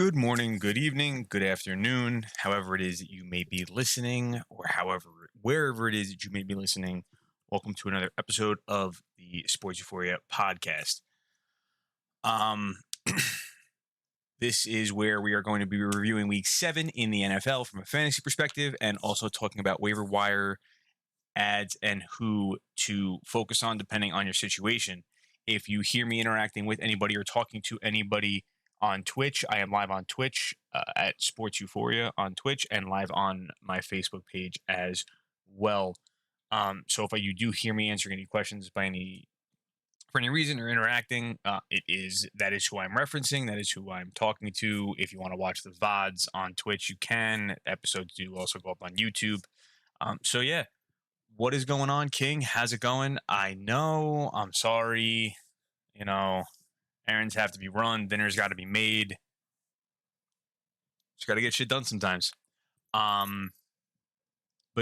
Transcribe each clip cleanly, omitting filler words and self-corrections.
Good morning, good evening, good afternoon, however it is that you may be listening, or wherever it is that you may be listening. Welcome to another episode of the Sports Euphoria podcast. This is where we are going to be reviewing Week 7 in the NFL from a fantasy perspective, and also talking about waiver wire ads and who to focus on depending on your situation. If you hear me interacting with anybody or talking to anybody on Twitch, I am live on Twitch at Sports Euphoria on Twitch, and live on my Facebook page as well. So if you do hear me answering any questions for any reason or interacting, that is who I'm referencing. That is who I'm talking to. If you want to watch the VODs on Twitch, you can. Episodes do also go up on YouTube. So yeah, what is going on, King? How's it going? I know. I'm sorry. Errands have to be run. Dinner's got to be made. Just got to get shit done sometimes. But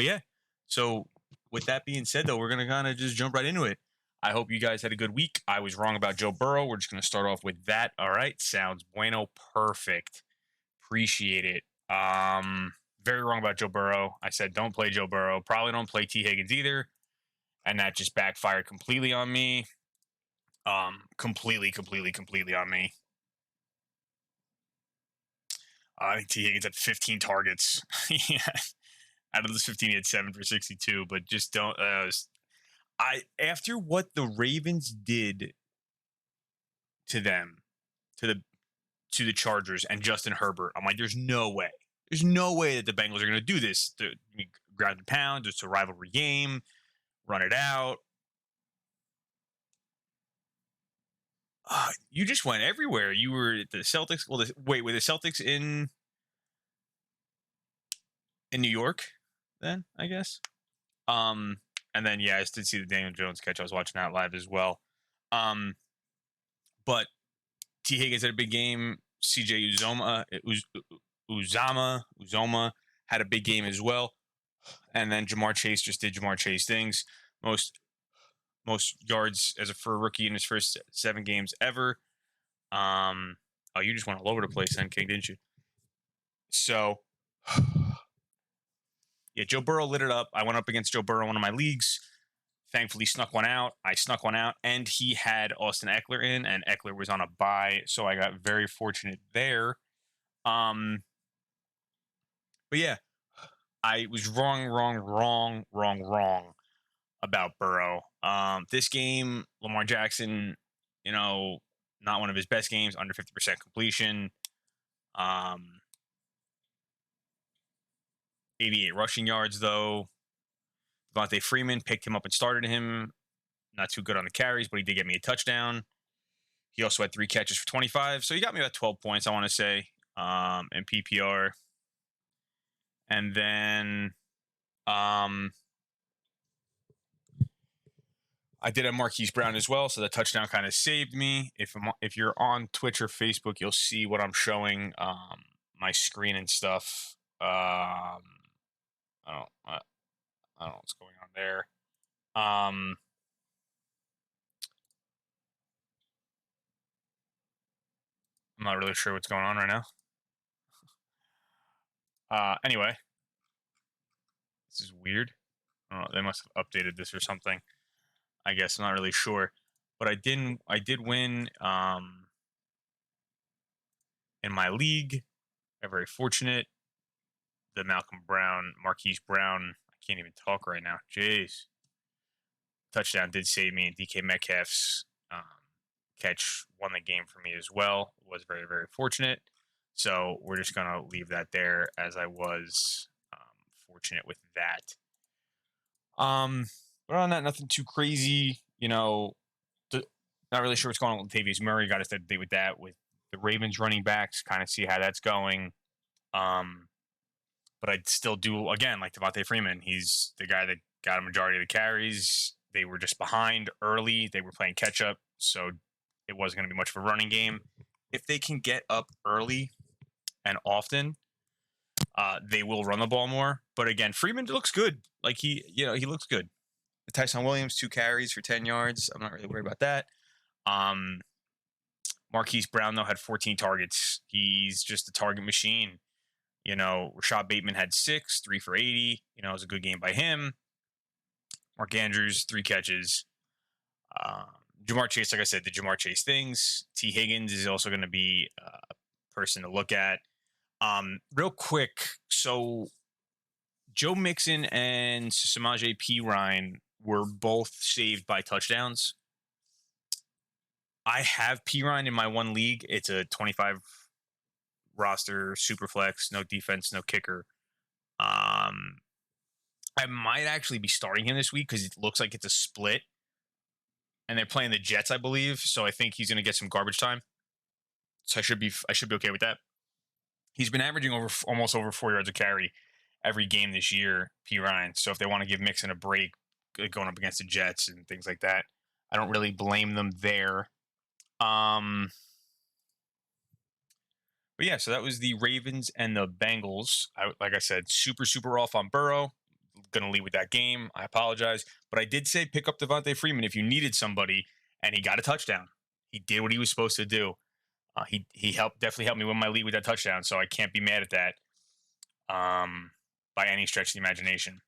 yeah. So with that being said, though, we're going to kind of just jump right into it. I hope you guys had a good week. I was wrong about Joe Burrow. We're just going to start off with that. All right. Sounds bueno. Perfect. Appreciate it. Very wrong about Joe Burrow. I said don't play Joe Burrow. Probably don't play T. Higgins either. And that just backfired completely on me. Completely on me. I think T. Higgins had 15 targets. Yeah. Out of those 15, he had 7 for 62, but just don't. After what the Ravens did to them, to the Chargers and Justin Herbert, I'm like, there's no way. There's no way that the Bengals are going to do this. To ground and pound, it's a rivalry game, run it out. You just went everywhere. You were at the Celtics. Well, were the Celtics in New York then, I guess? And then, yeah, I did see the Daniel Jones catch. I was watching that live as well. But T. Higgins had a big game. CJ Uzoma had a big game as well. And then Jamar Chase just did Jamar Chase things. Most yards for a rookie in his first 7 games ever. You just went all over the place then, King, didn't you? So, yeah, Joe Burrow lit it up. I went up against Joe Burrow in one of my leagues. Thankfully, snuck one out. I snuck one out, and he had Austin Eckler in, and Eckler was on a bye, so I got very fortunate there. But yeah, I was wrong about Burrow. This game, Lamar Jackson, not one of his best games, under 50% completion. 88 rushing yards, though. Devonte Freeman picked him up and started him. Not too good on the carries, but he did get me a touchdown. He also had 3 catches for 25, so he got me about 12 points, I want to say, in PPR. And then I did have Marquis Brown as well, so the touchdown kind of saved me. If you're on Twitch or Facebook, you'll see what I'm showing, my screen and stuff. I don't know what's going on there. I'm not really sure what's going on right now. Anyway, this is weird. I don't know, they must have updated this or something. I guess I'm not really sure, but I did win in my league. I'm very fortunate. The Marquis Brown, I can't even talk right now. Jeez. Touchdown did save me, and DK Metcalf's catch won the game for me as well. Was very, very fortunate. So we're just going to leave that there, as I was fortunate with that. But on that, nothing too crazy. Not really sure what's going on with Latavius Murray. Got to stay up to date with that, with the Ravens running backs, kind of see how that's going. But I'd still do, again, like Devonte Freeman. He's the guy that got a majority of the carries. They were just behind early. They were playing catch-up, so it wasn't going to be much of a running game. If they can get up early and often, they will run the ball more. But again, Freeman looks good. Like he looks good. Tyson Williams, 2 carries for 10 yards. I'm not really worried about that. Marquis Brown, though, had 14 targets. He's just a target machine. Rashad Bateman had 6, 3 for 80. It was a good game by him. Mark Andrews, 3 catches. Jamar Chase, like I said, the Jamar Chase things. T. Higgins is also going to be a person to look at. Real quick, so Joe Mixon and Samaje Perine were both saved by touchdowns. I have Perine in my one league. It's a 25 roster, super flex, no defense, no kicker. I might actually be starting him this week because it looks like it's a split. And they're playing the Jets, I believe. So I think he's going to get some garbage time. So I should be okay with that. He's been averaging almost over 4 yards a carry every game this year, Perine. So if they want to give Mixon a break going up against the Jets and things like that, I don't really blame them there. But yeah, so that was the Ravens and the Bengals. Like I said, super off on Burrow. Going to lead with that game. I apologize. But I did say pick up Devonte Freeman if you needed somebody, and he got a touchdown. He did what he was supposed to do. He definitely helped me win my league with that touchdown, so I can't be mad at that by any stretch of the imagination.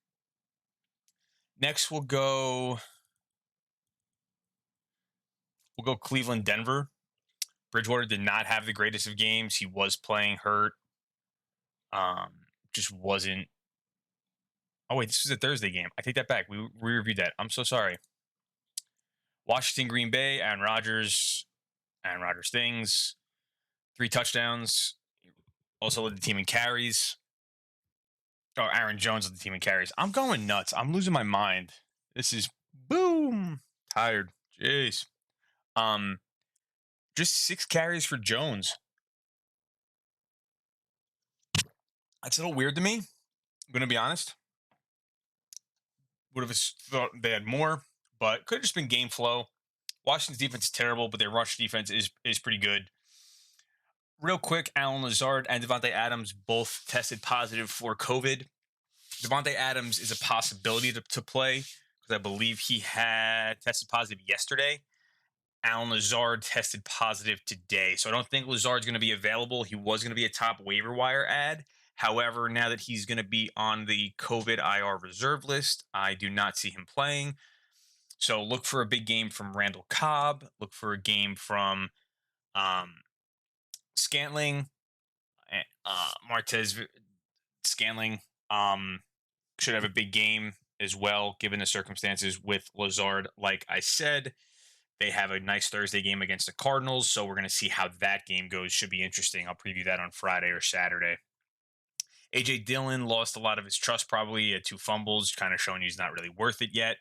Next, we'll go Cleveland-Denver. Bridgewater did not have the greatest of games. He was playing hurt. Just wasn't. Oh, wait, this was a Thursday game. I take that back. We reviewed that. I'm so sorry. Washington, Green Bay, Aaron Rodgers things. 3 touchdowns. Also led the team in carries. Oh, Aaron Jones led the team in carries. I'm going nuts. I'm losing my mind. This is boom. Tired. Jeez. Just 6 carries for Jones. That's a little weird to me. I'm going to be honest. Would have thought they had more, but could have just been game flow. Washington's defense is terrible, but their rush defense is pretty good. Real quick, Allen Lazard and Devonte Adams both tested positive for COVID. Devonte Adams is a possibility to play because I believe he had tested positive yesterday. Allen Lazard tested positive today. So I don't think Lazard's going to be available. He was going to be a top waiver wire ad. However, now that he's going to be on the COVID IR reserve list, I do not see him playing. So look for a big game from Randall Cobb. Look for a game from Scantling. Martez Scantling should have a big game as well, given the circumstances with Lazard. Like I said, they have a nice Thursday game against the Cardinals, so we're going to see how that game goes. Should be interesting. I'll preview that on Friday or Saturday. A.J. Dillon lost a lot of his trust probably. He had 2 fumbles, kind of showing he's not really worth it yet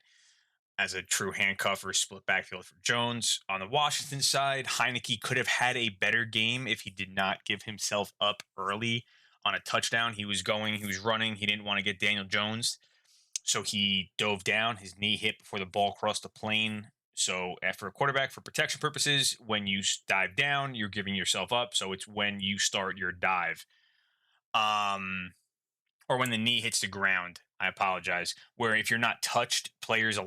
as a true handcuff or split backfield for Jones. On the Washington side, Heineke could have had a better game if he did not give himself up early on a touchdown. He was running. He didn't want to get Daniel Jones, so he dove down. His knee hit before the ball crossed the plane. So after a quarterback, for protection purposes, when you dive down, you're giving yourself up. So it's when you start your dive. Or when the knee hits the ground, I apologize. Where if you're not touched, players,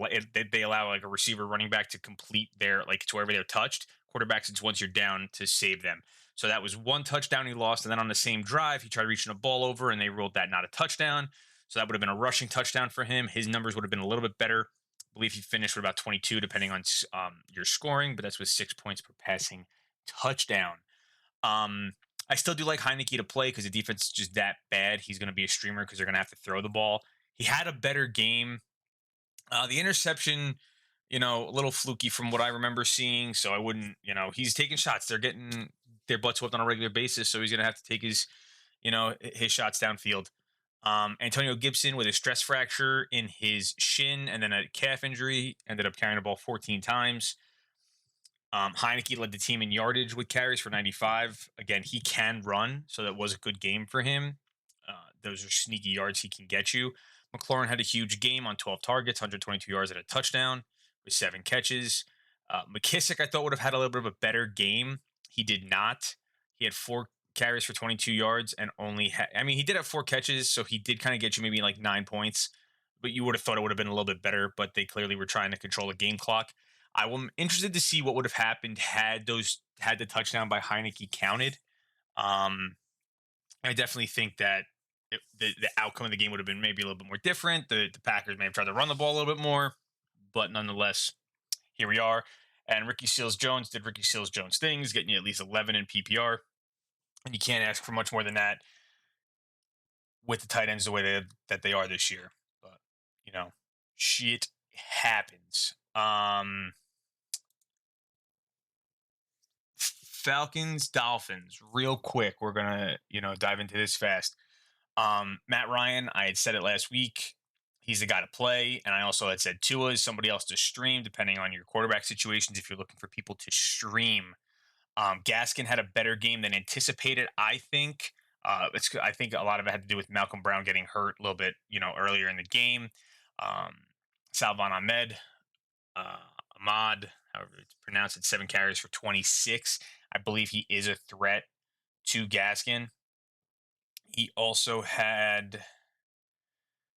they allow like a receiver running back to complete to wherever they're touched. Quarterbacks, it's once you're down to save them. So that was 1 touchdown he lost. And then on the same drive, he tried reaching a ball over and they ruled that not a touchdown. So that would have been a rushing touchdown for him. His numbers would have been a little bit better. I believe he finished with about 22, depending on your scoring, but that's with 6 points per passing touchdown. I still do like Heineke to play because the defense is just that bad. He's going to be a streamer because they're going to have to throw the ball. He had a better game. The interception, a little fluky from what I remember seeing. So I wouldn't, he's taking shots. They're getting their butts whipped on a regular basis. So he's going to have to take his shots downfield. Antonio Gibson with a stress fracture in his shin and then a calf injury ended up carrying the ball 14 times. Heineke led the team in yardage with carries for 95. Again, he can run, so that was a good game for him. Those are sneaky yards he can get you. McLaurin had a huge game on 12 targets, 122 yards and a touchdown with 7 catches. McKissick, I thought, would have had a little bit of a better game. He did not. He had 4 carries for 22 yards and only he did have 4 catches, so he did kind of get you maybe like 9 points, but you would have thought it would have been a little bit better, but they clearly were trying to control the game clock. I'm interested to see what would have happened had the touchdown by Heineke counted. Um, I definitely think that the outcome of the game would have been maybe a little bit more different. The Packers may have tried to run the ball a little bit more, but nonetheless, here we are. And Ricky Seals-Jones did Ricky Seals-Jones things, getting you at least 11 in PPR. And you can't ask for much more than that with the tight ends the way that they are this year. But, shit happens. Falcons, Dolphins, real quick. We're going to, dive into this fast. Matt Ryan, I had said it last week. He's the guy to play. And I also had said Tua is somebody else to stream, depending on your quarterback situations. If you're looking for people to stream, Gaskin had a better game than anticipated, I think. I think a lot of it had to do with Malcolm Brown getting hurt a little bit, earlier in the game. Salvon Ahmed, Ahmad, however it's pronounced, at 7 carries for 26. I believe he is a threat to Gaskin. He also had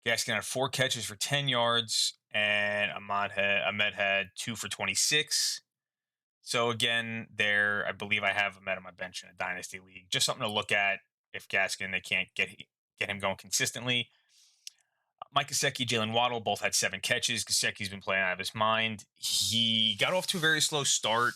Gaskin had 4 catches for 10 yards, and Ahmed had 2 for 26. So again, I believe I have Ahmed on my bench in a dynasty league. Just something to look at if Gaskin they can't get him going consistently. Mike Gesicki, Jalen Waddle both had 7 catches. Gesicki's been playing out of his mind. He got off to a very slow start.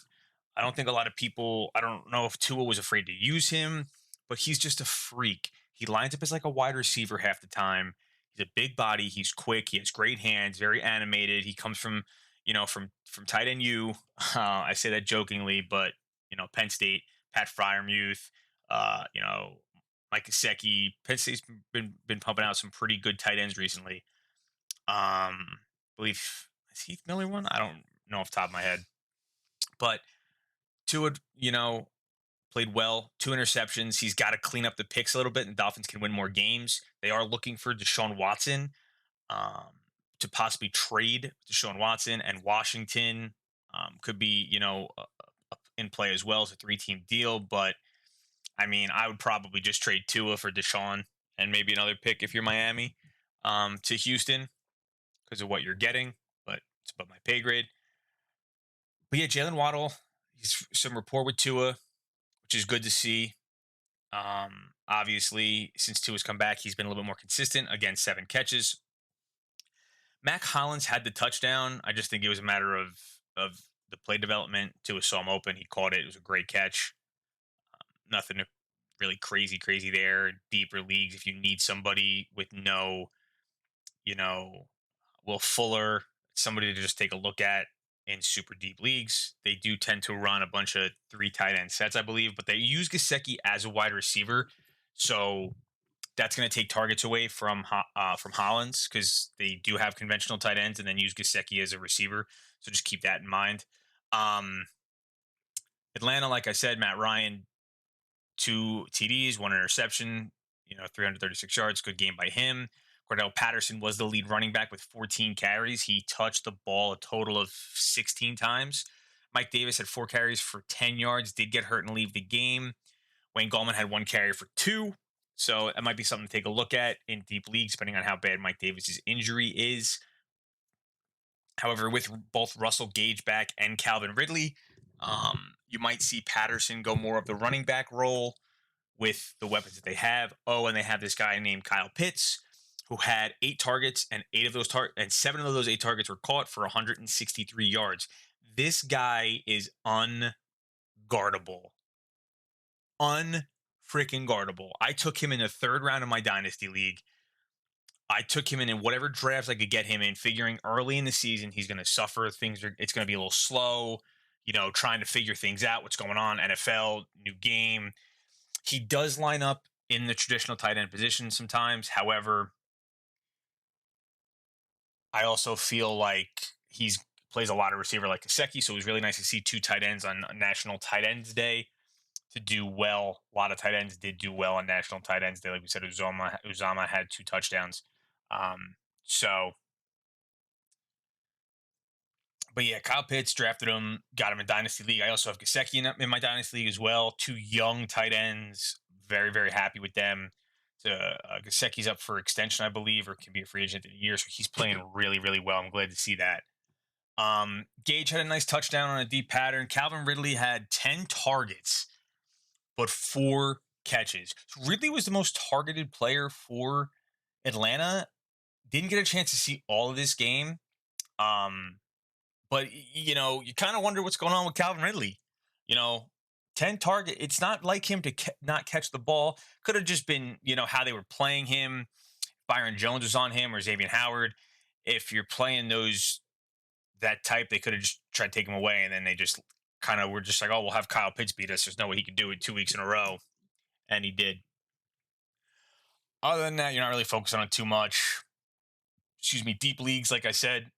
I don't know if Tua was afraid to use him, but he's just a freak. He lines up as like a wide receiver half the time. He's a big body. He's quick. He has great hands, very animated. He comes from tight end U. I say that jokingly, but, Penn State, Pat Fryermuth, Mike Gesicki. Penn State's been pumping out some pretty good tight ends recently. I believe, is Heath Miller one? I don't know off the top of my head. But Tua, played well. 2 interceptions. He's got to clean up the picks a little bit, and the Dolphins can win more games. They are looking for Deshaun Watson to possibly trade Deshaun Watson, and Washington could be, in play as well as a 3-team deal. But, I mean, I would probably just trade Tua for Deshaun and maybe another pick if you're Miami to Houston because of what you're getting. But it's above my pay grade. But yeah, Jalen Waddle, he's some rapport with Tua, which is good to see. Obviously, since Tua's come back, he's been a little bit more consistent. Again, 7 catches. Mac Hollins had the touchdown. I just think it was a matter of the play development. Tua saw him open. He caught it. It was a great catch. Nothing really crazy there. Deeper leagues, if you need somebody with no, Will Fuller, somebody to just take a look at in super deep leagues, they do tend to run a bunch of 3 tight end sets, I believe, but they use Gesicki as a wide receiver. So that's going to take targets away from Hollins because they do have conventional tight ends and then use Gesicki as a receiver. So just keep that in mind. Atlanta, like I said, Matt Ryan, 2 TDs, 1 interception, 336 yards. Good game by him. Cordell Patterson was the lead running back with 14 carries. He touched the ball a total of 16 times. Mike Davis had 4 carries for 10 yards, did get hurt and leave the game. Wayne Gallman had 1 carry for 2. So it might be something to take a look at in deep leagues, depending on how bad Mike Davis's injury is. However, with both Russell Gage back and Calvin Ridley, you might see Patterson go more of the running back role with the weapons that they have. Oh, and they have this guy named Kyle Pitts, who had 8 targets, and 7 of those 8 targets were caught for 163 yards. This guy is unguardable. Unfreaking guardable. I took him in the 3rd round of my dynasty league. I took him in whatever drafts I could get him in, figuring early in the season he's going to suffer. It's going to be a little slow, trying to figure things out, what's going on, NFL, new game. He does line up in the traditional tight end position sometimes. However, I also feel like he plays a lot of receiver like Gesicki, so it was really nice to see 2 tight ends on National Tight Ends Day to do well. A lot of tight ends did do well on National Tight Ends Day. Like we said, Uzama had 2 touchdowns. But yeah, Kyle Pitts, drafted him, got him in Dynasty League. I also have Gesicki in my Dynasty League as well. 2 young tight ends. Very, very happy with them. Gesicki's up for extension, I believe, or can be a free agent in a year. So he's playing really, really well. I'm glad to see that. Gage had a nice touchdown on a deep pattern. Calvin Ridley had 10 targets, but 4 catches. So Ridley was the most targeted player for Atlanta. Didn't get a chance to see all of this game. But, you kind of wonder what's going on with Calvin Ridley. 10 target. It's not like him to not catch the ball. Could have just been, how they were playing him. Byron Jones was on him or Xavier Howard. If you're playing that type, they could have just tried to take him away. And then they just kind of were just like, oh, we'll have Kyle Pitts beat us. There's no way he could do it 2 weeks in a row. And he did. Other than that, you're not really focusing on too much. Deep leagues, like I said,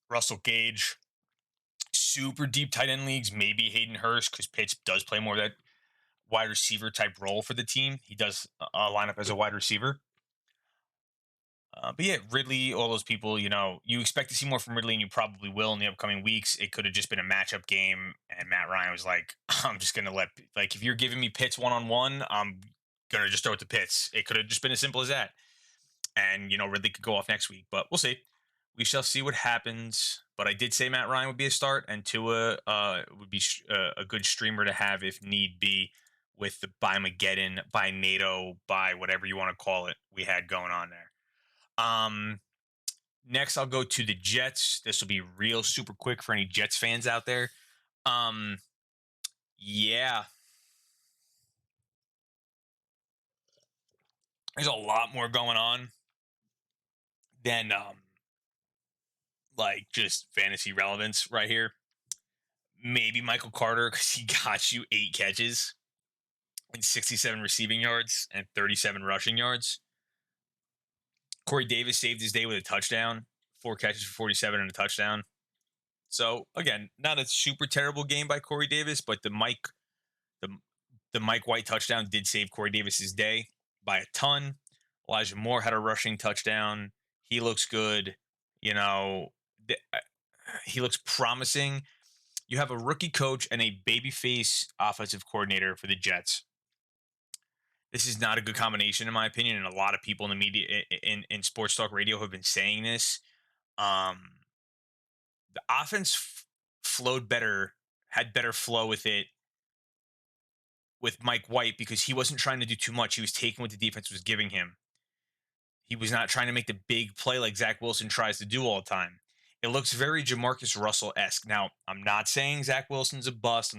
Russell Gage. Super deep tight end leagues, maybe Hayden Hurst, because Pitts does play more of that wide receiver type role for the team. He does line up as a wide receiver. But yeah, Ridley, all those people, you expect to see more from Ridley, and you probably will in the upcoming weeks. It could have just been a matchup game, and Matt Ryan was like, I'm just going to if you're giving me Pitts one-on-one, I'm going to just throw it to Pitts. It could have just been as simple as that. And, Ridley could go off next week, but we'll see. We shall see what happens. But I did say Matt Ryan would be a start, and Tua would be a good streamer to have if need be with the by Mageddon, by NATO, by whatever you want to call it we had going on there. Next, I'll go to the Jets. This will be real super quick for any Jets fans out there. Yeah. There's a lot more going on than just fantasy relevance right here. Maybe Michael Carter, because he got you 8 catches and 67 receiving yards and 37 rushing yards. Corey Davis saved his day with a touchdown, 4 catches for 47 and a touchdown. So again, not a super terrible game by Corey Davis, but the Mike White touchdown did save Corey Davis's day by a ton. Elijah Moore had a rushing touchdown. He looks good. He looks promising. You have a rookie coach and a babyface offensive coordinator for the Jets. This is not a good combination, in my opinion, and a lot of people in the media, in sports talk radio, have been saying this. The offense flowed better, had better flow with it, with Mike White, because he wasn't trying to do too much. He was taking what the defense was giving him. He was not trying to make the big play like Zach Wilson tries to do all the time. It looks very Jamarcus Russell-esque. Now, I'm not saying Zach Wilson's a bust.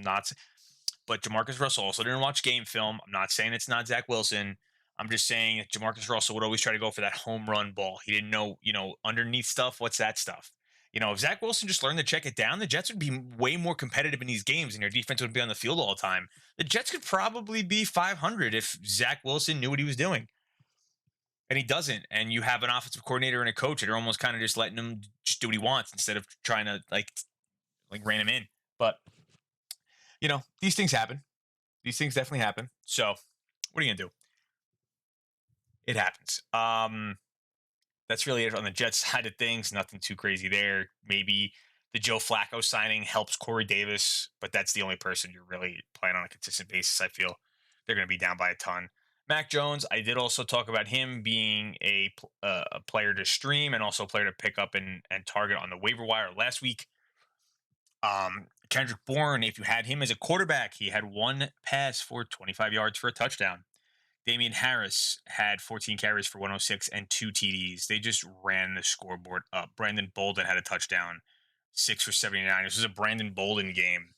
But Jamarcus Russell also didn't watch game film. I'm not saying it's not Zach Wilson. I'm just saying that Jamarcus Russell would always try to go for that home run ball. He didn't know, underneath stuff. What's that stuff? If Zach Wilson just learned to check it down, the Jets would be way more competitive in these games, and their defense would be on the field all the time. The Jets could probably be 500 if Zach Wilson knew what he was doing. And he doesn't. And you have an offensive coordinator and a coach that are almost kind of just letting him just do what he wants instead of trying to rein him in. But these things happen. These things definitely happen. So what are you going to do? It happens. That's really it on the Jets side of things. Nothing too crazy there. Maybe the Joe Flacco signing helps Corey Davis, but that's the only person you're really playing on a consistent basis. I feel they're going to be down by a ton. Mac Jones, I did also talk about him being a player to stream and also a player to pick up and target on the waiver wire last week. Kendrick Bourne, if you had him as a quarterback, he had 1 pass for 25 yards for a touchdown. Damian Harris had 14 carries for 106 and 2 TDs. They just ran the scoreboard up. Brandon Bolden had a touchdown, 6 for 79. This was a Brandon Bolden game.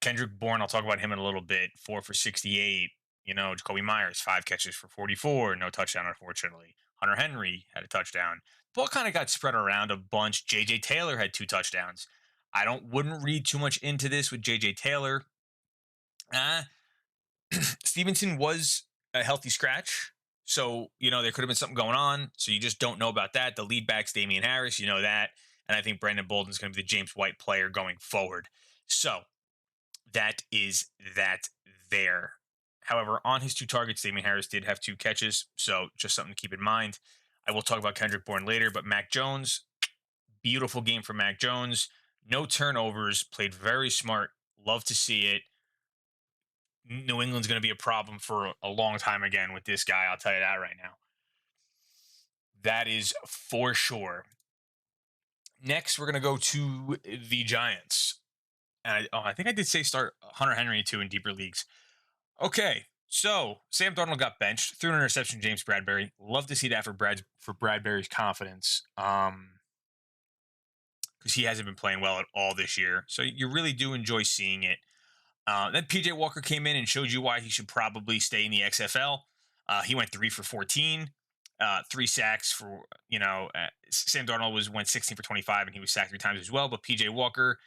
Kendrick Bourne, I'll talk about him in a little bit, 4 for 68. Jacoby Myers, 5 catches for 44, no touchdown, unfortunately. Hunter Henry had a touchdown. Ball kind of got spread around a bunch. J.J. Taylor had 2 touchdowns. I wouldn't read too much into this with J.J. Taylor. Stevenson was a healthy scratch. So, there could have been something going on. So you just don't know about that. The lead back's Damian Harris, that. And I think Brandon Bolden's going to be the James White player going forward. So that is that there. However, on his 2 targets, Damian Harris did have 2 catches. So just something to keep in mind. I will talk about Kendrick Bourne later, but Mac Jones, beautiful game for Mac Jones. No turnovers, played very smart. Love to see it. New England's going to be a problem for a long time again with this guy. I'll tell you that right now. That is for sure. Next, we're going to go to the Giants. And I think I did say start Hunter Henry too in deeper leagues. Okay, so Sam Darnold got benched, threw an interception to James Bradberry. Love to see that for Bradberry's confidence, because he hasn't been playing well at all this year. So you really do enjoy seeing it. Then PJ Walker came in and showed you why he should probably stay in the XFL. He went 3 for 14, 3 sacks for Sam Darnold went 16 for 25 and he was sacked 3 times as well. But PJ Walker,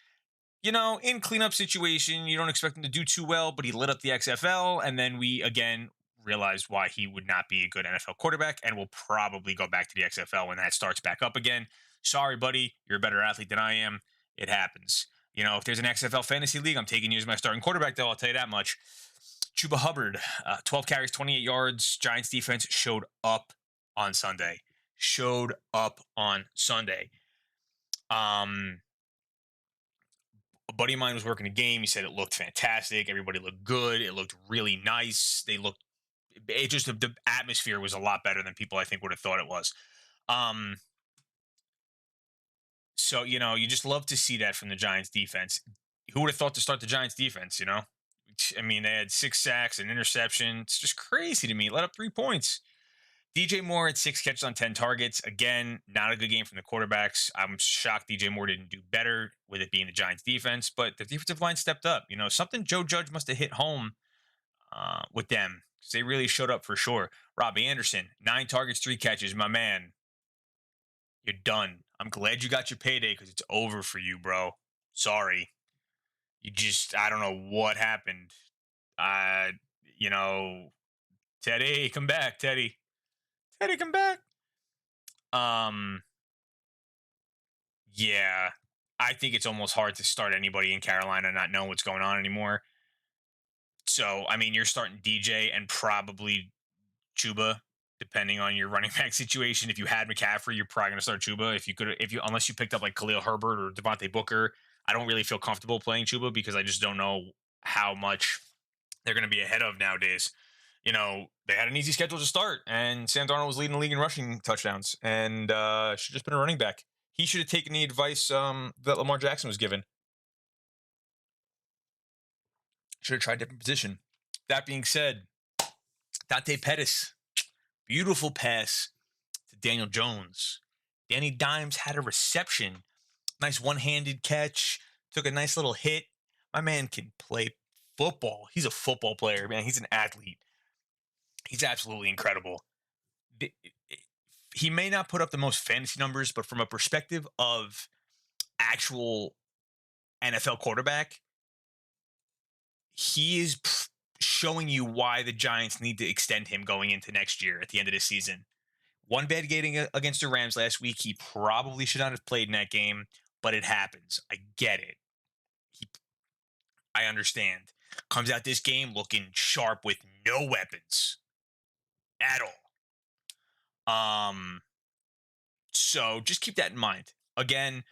in cleanup situation, you don't expect him to do too well, but he lit up the XFL. And then we again realized why he would not be a good NFL quarterback and will probably go back to the XFL when that starts back up again. Sorry, buddy. You're a better athlete than I am. It happens. If there's an XFL fantasy league, I'm taking you as my starting quarterback, though. I'll tell you that much. Chuba Hubbard, 12 carries, 28 yards. Giants defense showed up on Sunday. A buddy of mine was working a game. He said it looked fantastic. Everybody looked good. It looked really nice. The atmosphere was a lot better than people I think would have thought it was. So, you just love to see that from the Giants defense. Who would have thought to start the Giants defense, I mean, they had 6 sacks, an interception. It's just crazy to me. Let up 3 points. DJ Moore had 6 catches on 10 targets. Again, not a good game from the quarterbacks. I'm shocked DJ Moore didn't do better with it being the Giants defense, but the defensive line stepped up. Something Joe Judge must have hit home with them because they really showed up for sure. Robbie Anderson, 9 targets, 3 catches. My man, you're done. I'm glad you got your payday because it's over for you, bro. Sorry. I don't know what happened. Teddy, come back, Teddy. Teddy, come back. Yeah, I think it's almost hard to start anybody in Carolina not knowing what's going on anymore. So, I mean, you're starting DJ and probably Chuba, depending on your running back situation. If you had McCaffrey, you're probably going to start Chuba. Unless you picked up like Khalil Herbert or Devonte Booker, I don't really feel comfortable playing Chuba because I just don't know how much they're going to be ahead of nowadays. They had an easy schedule to start, and Sam Darnold was leading the league in rushing touchdowns, and should have just been a running back. He should have taken the advice that Lamar Jackson was given. Should have tried a different position. That being said, Dante Pettis, beautiful pass to Daniel Jones. Danny Dimes had a reception. Nice one-handed catch. Took a nice little hit. My man can play football. He's a football player, man. He's an athlete. He's absolutely incredible. He may not put up the most fantasy numbers, but from a perspective of actual NFL quarterback, he is showing you why the Giants need to extend him going into next year at the end of the season. One bad game against the Rams last week. He probably should not have played in that game, but it happens. I get it. I understand. Comes out this game looking sharp with no weapons at all. So just keep that in mind. Again,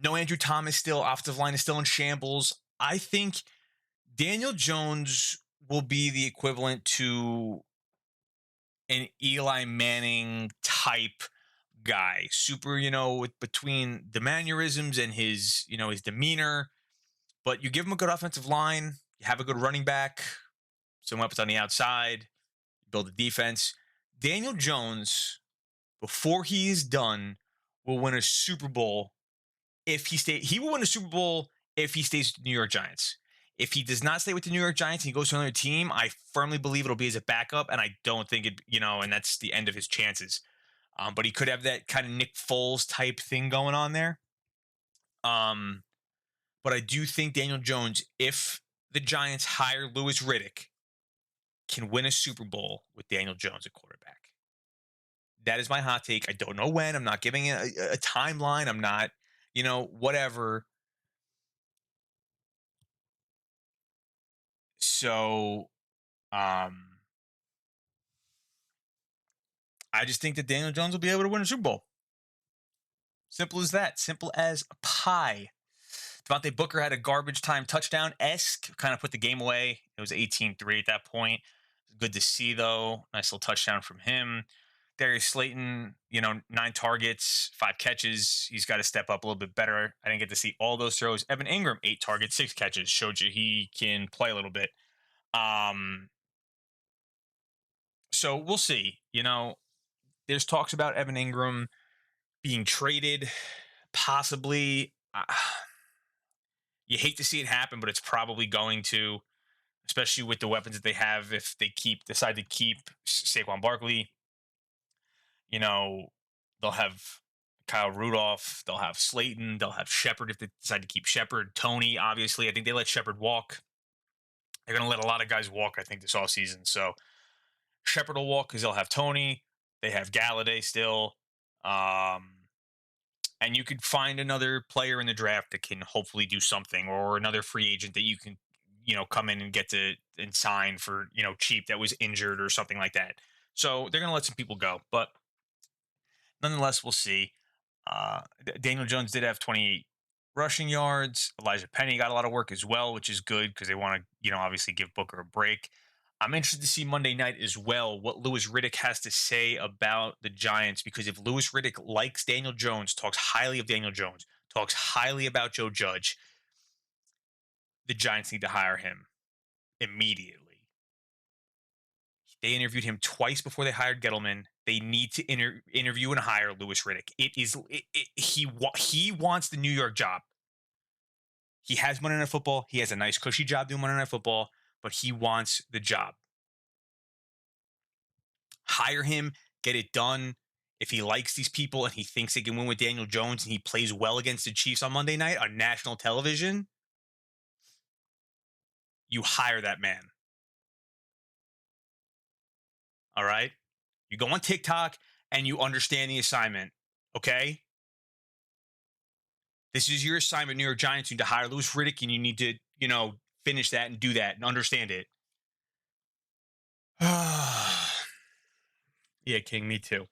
no Andrew Thomas still. Offensive line is still in shambles. I think Daniel Jones will be the equivalent to an Eli Manning type guy. Super, between the mannerisms and his demeanor. But you give him a good offensive line, you have a good running back, some weapons on the outside, build a defense. Daniel Jones, before he is done, will win a Super Bowl if he stays. He will win a Super Bowl if he stays with the New York Giants. If he does not stay with the New York Giants and he goes to another team, I firmly believe it'll be as a backup, and I don't think it, and that's the end of his chances. But he could have that kind of Nick Foles type thing going on there. But I do think Daniel Jones, if the Giants hire Louis Riddick, can win a Super Bowl with Daniel Jones at quarterback. That is my hot take. I don't know when. I'm not giving a timeline. I'm not, whatever. So, I just think that Daniel Jones will be able to win a Super Bowl. Simple as that. Simple as pie. Devontae Booker had a garbage time touchdown-esque, kind of put the game away. It was 18-3 at that point. Good to see, though. Nice little touchdown from him. Darius Slayton, 9 targets, 5 catches. He's got to step up a little bit better. I didn't get to see all those throws. Evan Ingram, 8 targets, 6 catches. Showed you he can play a little bit. So we'll see. There's talks about Evan Ingram being traded, possibly. You hate to see it happen, but it's probably going to, especially with the weapons that they have. If they decide to keep Saquon Barkley, they'll have Kyle Rudolph, they'll have Slayton, they'll have Shepard if they decide to keep Shepard. Tony, obviously, I think they let Shepard walk. They're going to let a lot of guys walk, I think, this offseason. So Shepard will walk because they'll have Tony. They have Galladay still. And you could find another player in the draft that can hopefully do something, or another free agent that you can, come in and get to and sign for, cheap that was injured or something like that. So they're going to let some people go. But nonetheless, we'll see. Daniel Jones did have 28 rushing yards. Elijah Penny got a lot of work as well, which is good because they want to, obviously give Booker a break. I'm interested to see Monday night as well what Louis Riddick has to say about the Giants, because if Louis Riddick likes Daniel Jones, talks highly of Daniel Jones, talks highly about Joe Judge, the Giants need to hire him immediately. They interviewed him twice before they hired Gettleman. They need to interview and hire Louis Riddick. He wants the New York job. He has Monday Night Football. He has a nice cushy job doing Monday Night Football, but he wants the job. Hire him, get it done. If he likes these people and he thinks they can win with Daniel Jones and he plays well against the Chiefs on Monday night on national television, you hire that man. All right? You go on TikTok and you understand the assignment, okay? This is your assignment, New York Giants. You need to hire Louis Riddick, and you need to, finish that and do that and understand it. Yeah, King, me too.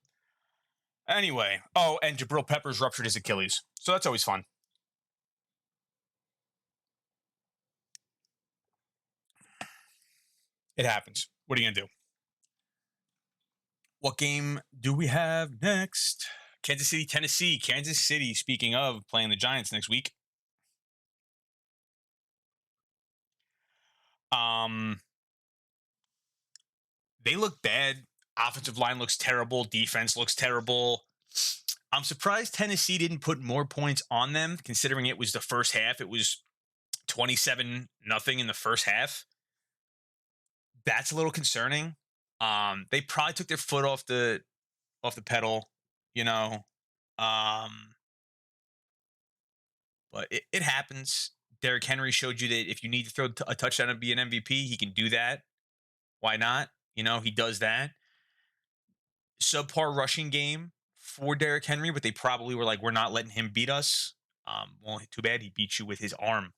Anyway, and Jabril Peppers ruptured his Achilles. So that's always fun. It happens. What are you going to do? What game do we have next? Kansas City, Tennessee. Kansas City, speaking of, playing the Giants next week. They look bad. Offensive line looks terrible. Defense looks terrible. I'm surprised Tennessee didn't put more points on them, considering it was the first half. It was 27-0 in the first half. That's a little concerning. They probably took their foot off the pedal, but it happens. Derrick Henry showed you that if you need to throw a touchdown and be an MVP, he can do that. Why not? He does that. Subpar rushing game for Derrick Henry, but they probably were like, we're not letting him beat us. Well, too bad he beat you with his arm.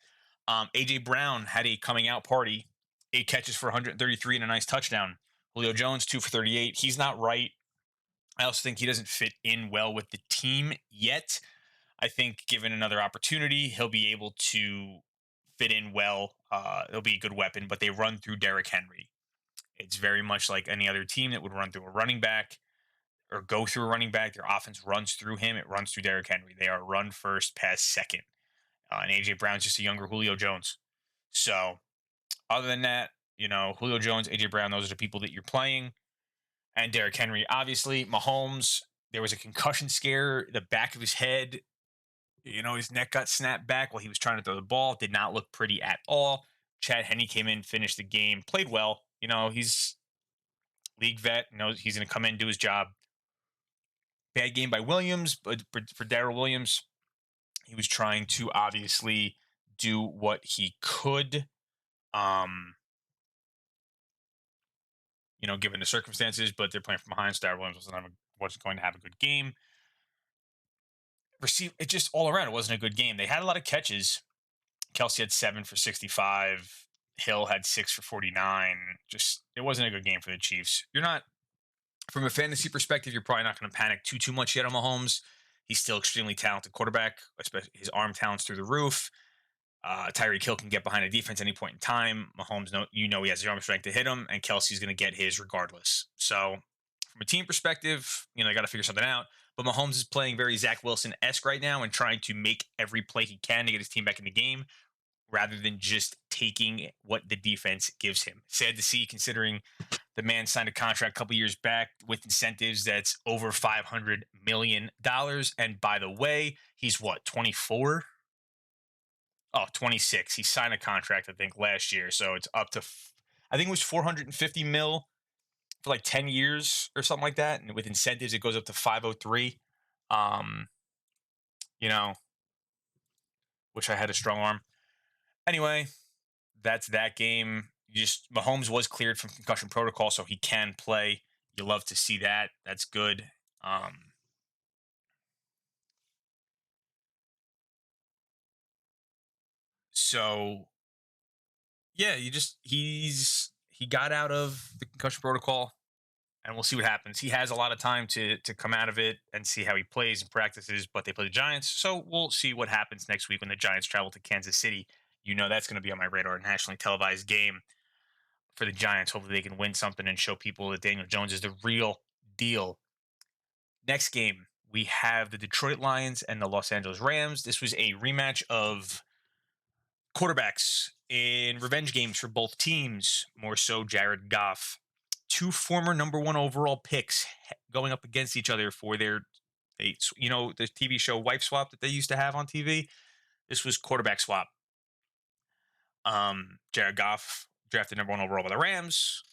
A.J. Brown had a coming out party, 8 catches for 133 and a nice touchdown. Julio Jones, 2 for 38. He's not right. I also think he doesn't fit in well with the team yet. I think given another opportunity, he'll be able to fit in well. He'll be a good weapon, but they run through Derrick Henry. It's very much like any other team that would run through a running back or go through a running back. Their offense runs through him. It runs through Derrick Henry. They are run first, pass second. And A.J. Brown's just a younger Julio Jones. So other than that, Julio Jones, A.J. Brown, those are the people that you're playing. And Derrick Henry, obviously. Mahomes, there was a concussion scare. The back of his head, his neck got snapped back while he was trying to throw the ball. Did not look pretty at all. Chad Henne came in, finished the game, played well. He's league vet. He's going to come in and do his job. Bad game by Williams, but for Darrell Williams, he was trying to obviously do what he could, given the circumstances, but they're playing from behind. So Darrell Williams wasn't going to have a good game. It just all around, it wasn't a good game. They had a lot of catches. Kelsey had 7 for 65. Hill had 6 for 49. Just, it wasn't a good game for the Chiefs. You're not, from a fantasy perspective, you're probably not going to panic too much yet on Mahomes. He's still extremely talented quarterback, especially his arm talent's through the roof. Tyreek Hill can get behind a defense any point in time. Mahomes, he has the arm strength to hit him, and Kelsey's going to get his regardless. So, from a team perspective, they got to figure something out. But Mahomes is playing very Zach Wilson-esque right now and trying to make every play he can to get his team back in the game rather than just taking what the defense gives him. Sad to see, considering the man signed a contract a couple years back with incentives that's over $500 million. And by the way, he's what, 24? Oh, 26. He signed a contract, I think, last year. So it's up to, I think it was 450 mil for like 10 years or something like that. And with incentives, it goes up to 503. You know, wish I had a strong arm. Anyway, that's that game. Mahomes was cleared from concussion protocol, so he can play. You love to see that. That's good. So yeah, he got out of the concussion protocol, and we'll see what happens. He has a lot of time to come out of it and see how he plays and practices, but they play the Giants, so we'll see what happens next week when the Giants travel to Kansas City. That's going to be on my radar, a nationally televised game for the Giants. Hopefully they can win something and show people that Daniel Jones is the real deal. Next game, we have the Detroit Lions and the Los Angeles Rams. This was a rematch of quarterbacks in revenge games for both teams, more so Jared Goff. Two former number one overall picks going up against each other for the TV show Wife Swap that they used to have on TV. This was quarterback swap. Jared Goff drafted number one overall by the Rams,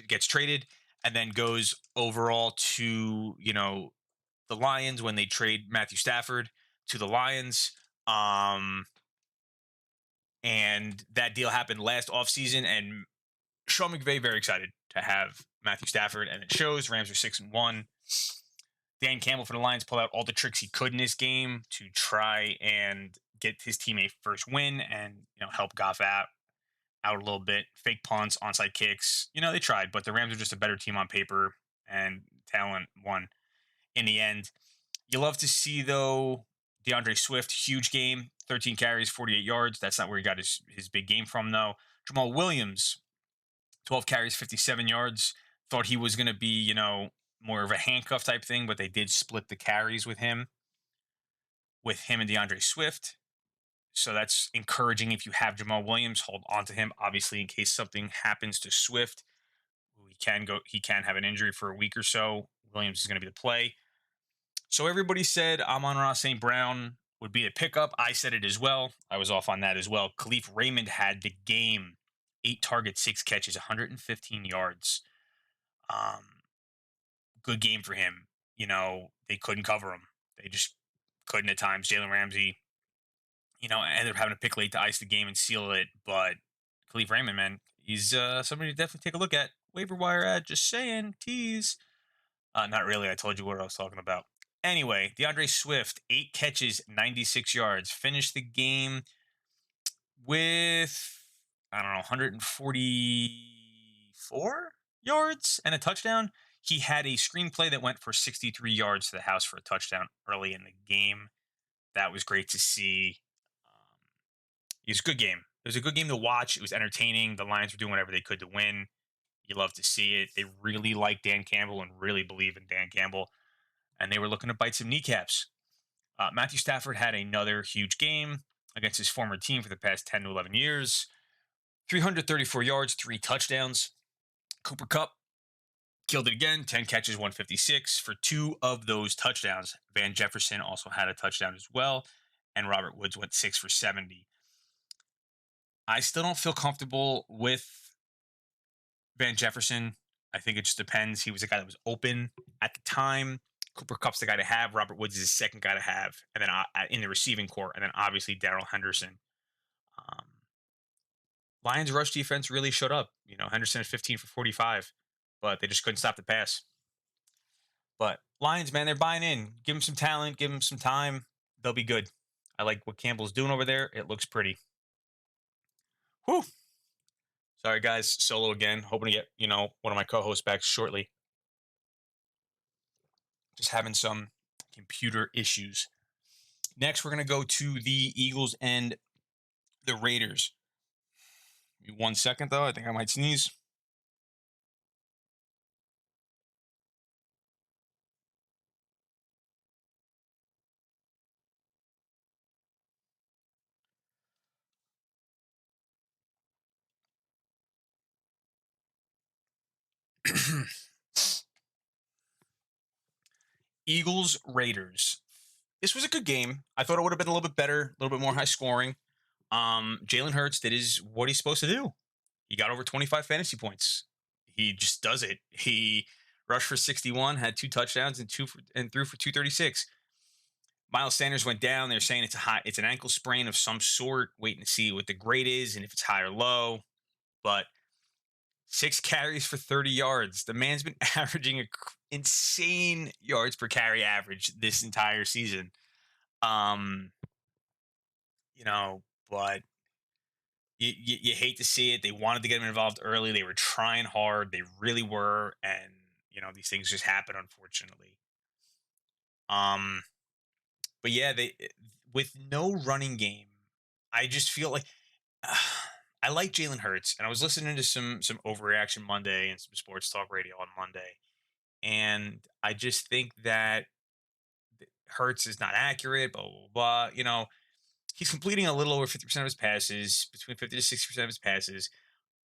gets traded, and then goes overall to, the Lions when they trade Matthew Stafford to the Lions. And that deal happened last offseason, and Sean McVay very excited to have Matthew Stafford, and it shows. Rams are 6-1. Dan Campbell for the Lions pulled out all the tricks he could in this game to try and get his team a first win and help Goff out a little bit. Fake punts, onside kicks. They tried, but the Rams are just a better team on paper, and talent won in the end. You love to see, though, Deandre Swift, huge game, 13 carries, 48 yards. That's not where he got his big game from, though. Jamal Williams, 12 carries, 57 yards. Thought he was going to be, more of a handcuff type thing, but they did split the carries with him and Deandre Swift. So that's encouraging. If you have Jamal Williams, hold on to him, obviously, in case something happens to Swift. He can have an injury for a week or so. Williams is going to be the play. So everybody said Amon-Ra St. Brown would be a pickup. I said it as well. I was off on that as well. Khalif Raymond had the game. 8 targets, 6 catches, 115 yards. Good game for him. They couldn't cover him. They just couldn't at times. Jalen Ramsey, ended up having to pick late to ice the game and seal it. But Khalif Raymond, man, he's somebody to definitely take a look at. Waiver wire ad, just saying, tease. Not really. I told you what I was talking about. Anyway, Deandre Swift, 8 catches, 96 yards. Finished the game with, 144 yards and a touchdown. He had a screenplay that went for 63 yards to the house for a touchdown early in the game. That was great to see. It was a good game. It was a good game to watch. It was entertaining. The Lions were doing whatever they could to win. You love to see it. They really like Dan Campbell and really believe in Dan Campbell. And they were looking to bite some kneecaps. Matthew Stafford had another huge game against his former team for the past 10 to 11 years. 334 yards, 3 touchdowns. Cooper Kupp killed it again, 10 catches, 156 for 2 of those touchdowns. Van Jefferson also had a touchdown as well, and Robert Woods went 6 for 70. I still don't feel comfortable with Van Jefferson. I think it just depends. He was a guy that was open at the time. Cooper Kupp's the guy to have. Robert Woods is the second guy to have, and then in the receiving core, and then obviously Darrell Henderson. Lions rush defense really showed up. Henderson at 15 for 45, but they just couldn't stop the pass. But Lions, man, they're buying in. Give them some talent. Give them some time. They'll be good. I like what Campbell's doing over there. It looks pretty. Whew. Sorry, guys. Solo again. Hoping to get, one of my co-hosts back shortly. Just having some computer issues. Next, we're going to go to the Eagles and the Raiders. Give me 1 second, though. I think I might sneeze. Eagles, Raiders. This was a good game. I thought it would have been a little bit better, a little bit more high scoring. Jalen Hurts did what he's supposed to do. He got over 25 fantasy points. He just does it. He rushed for 61, had 2 touchdowns and threw for 236. Miles Sanders went down. They're saying it's an ankle sprain of some sort. Waiting to see what the grade is and if it's high or low. But 6 carries for 30 yards. The man's been averaging an insane yards per carry average this entire season. But you hate to see it. They wanted to get him involved early. They were trying hard. They really were. And, these things just happen, unfortunately. But yeah, with no running game, I just feel like I like Jalen Hurts, and I was listening to some Overreaction Monday and some Sports Talk Radio on Monday, and I just think that Hurts is not accurate. Blah blah blah. He's completing a little over 50% of his passes, between 50 to 60% of his passes,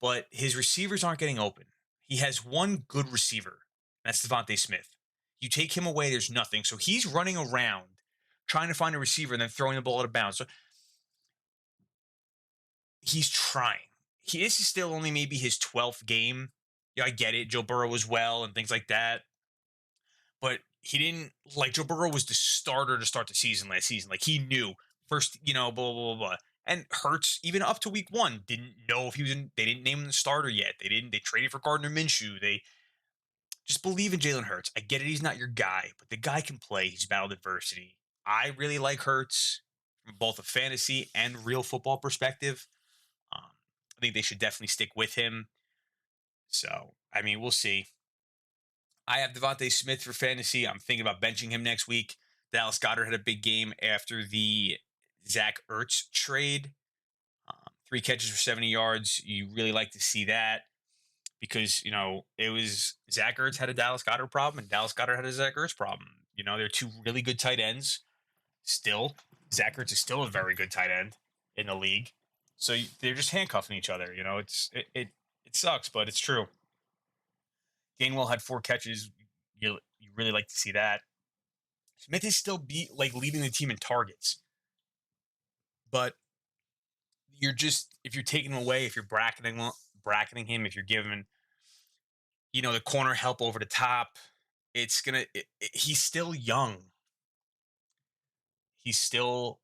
but his receivers aren't getting open. He has one good receiver. That's Devonte Smith. You take him away, there's nothing. So he's running around trying to find a receiver and then throwing the ball out of bounds. So he's trying. This is still only maybe his 12th game. I get it. Joe Burrow as well and things like that. But he didn't, Joe Burrow was the starter to start the season last season. He knew first, blah, blah, blah, blah. And Hurts, even up to week 1, didn't know if he was they didn't name him the starter yet. They traded for Gardner Minshew. They just believe in Jalen Hurts. I get it. He's not your guy, but the guy can play. He's battled adversity. I really like Hurts from both a fantasy and real football perspective. I think they should definitely stick with him. So, we'll see. I have Devonte Smith for fantasy. I'm thinking about benching him next week. Dallas Goddard had a big game after the Zach Ertz trade. 3 catches for 70 yards. You really like to see that because, it was Zach Ertz had a Dallas Goddard problem and Dallas Goddard had a Zach Ertz problem. They're 2 really good tight ends. Still, Zach Ertz is still a very good tight end in the league. So they're just handcuffing each other. It sucks, but it's true. Gainwell had 4 catches. You really like to see that. Smith is still leading the team in targets. But if you're taking him away, if you're bracketing him, if you're giving the corner help over the top, he's still young. He's still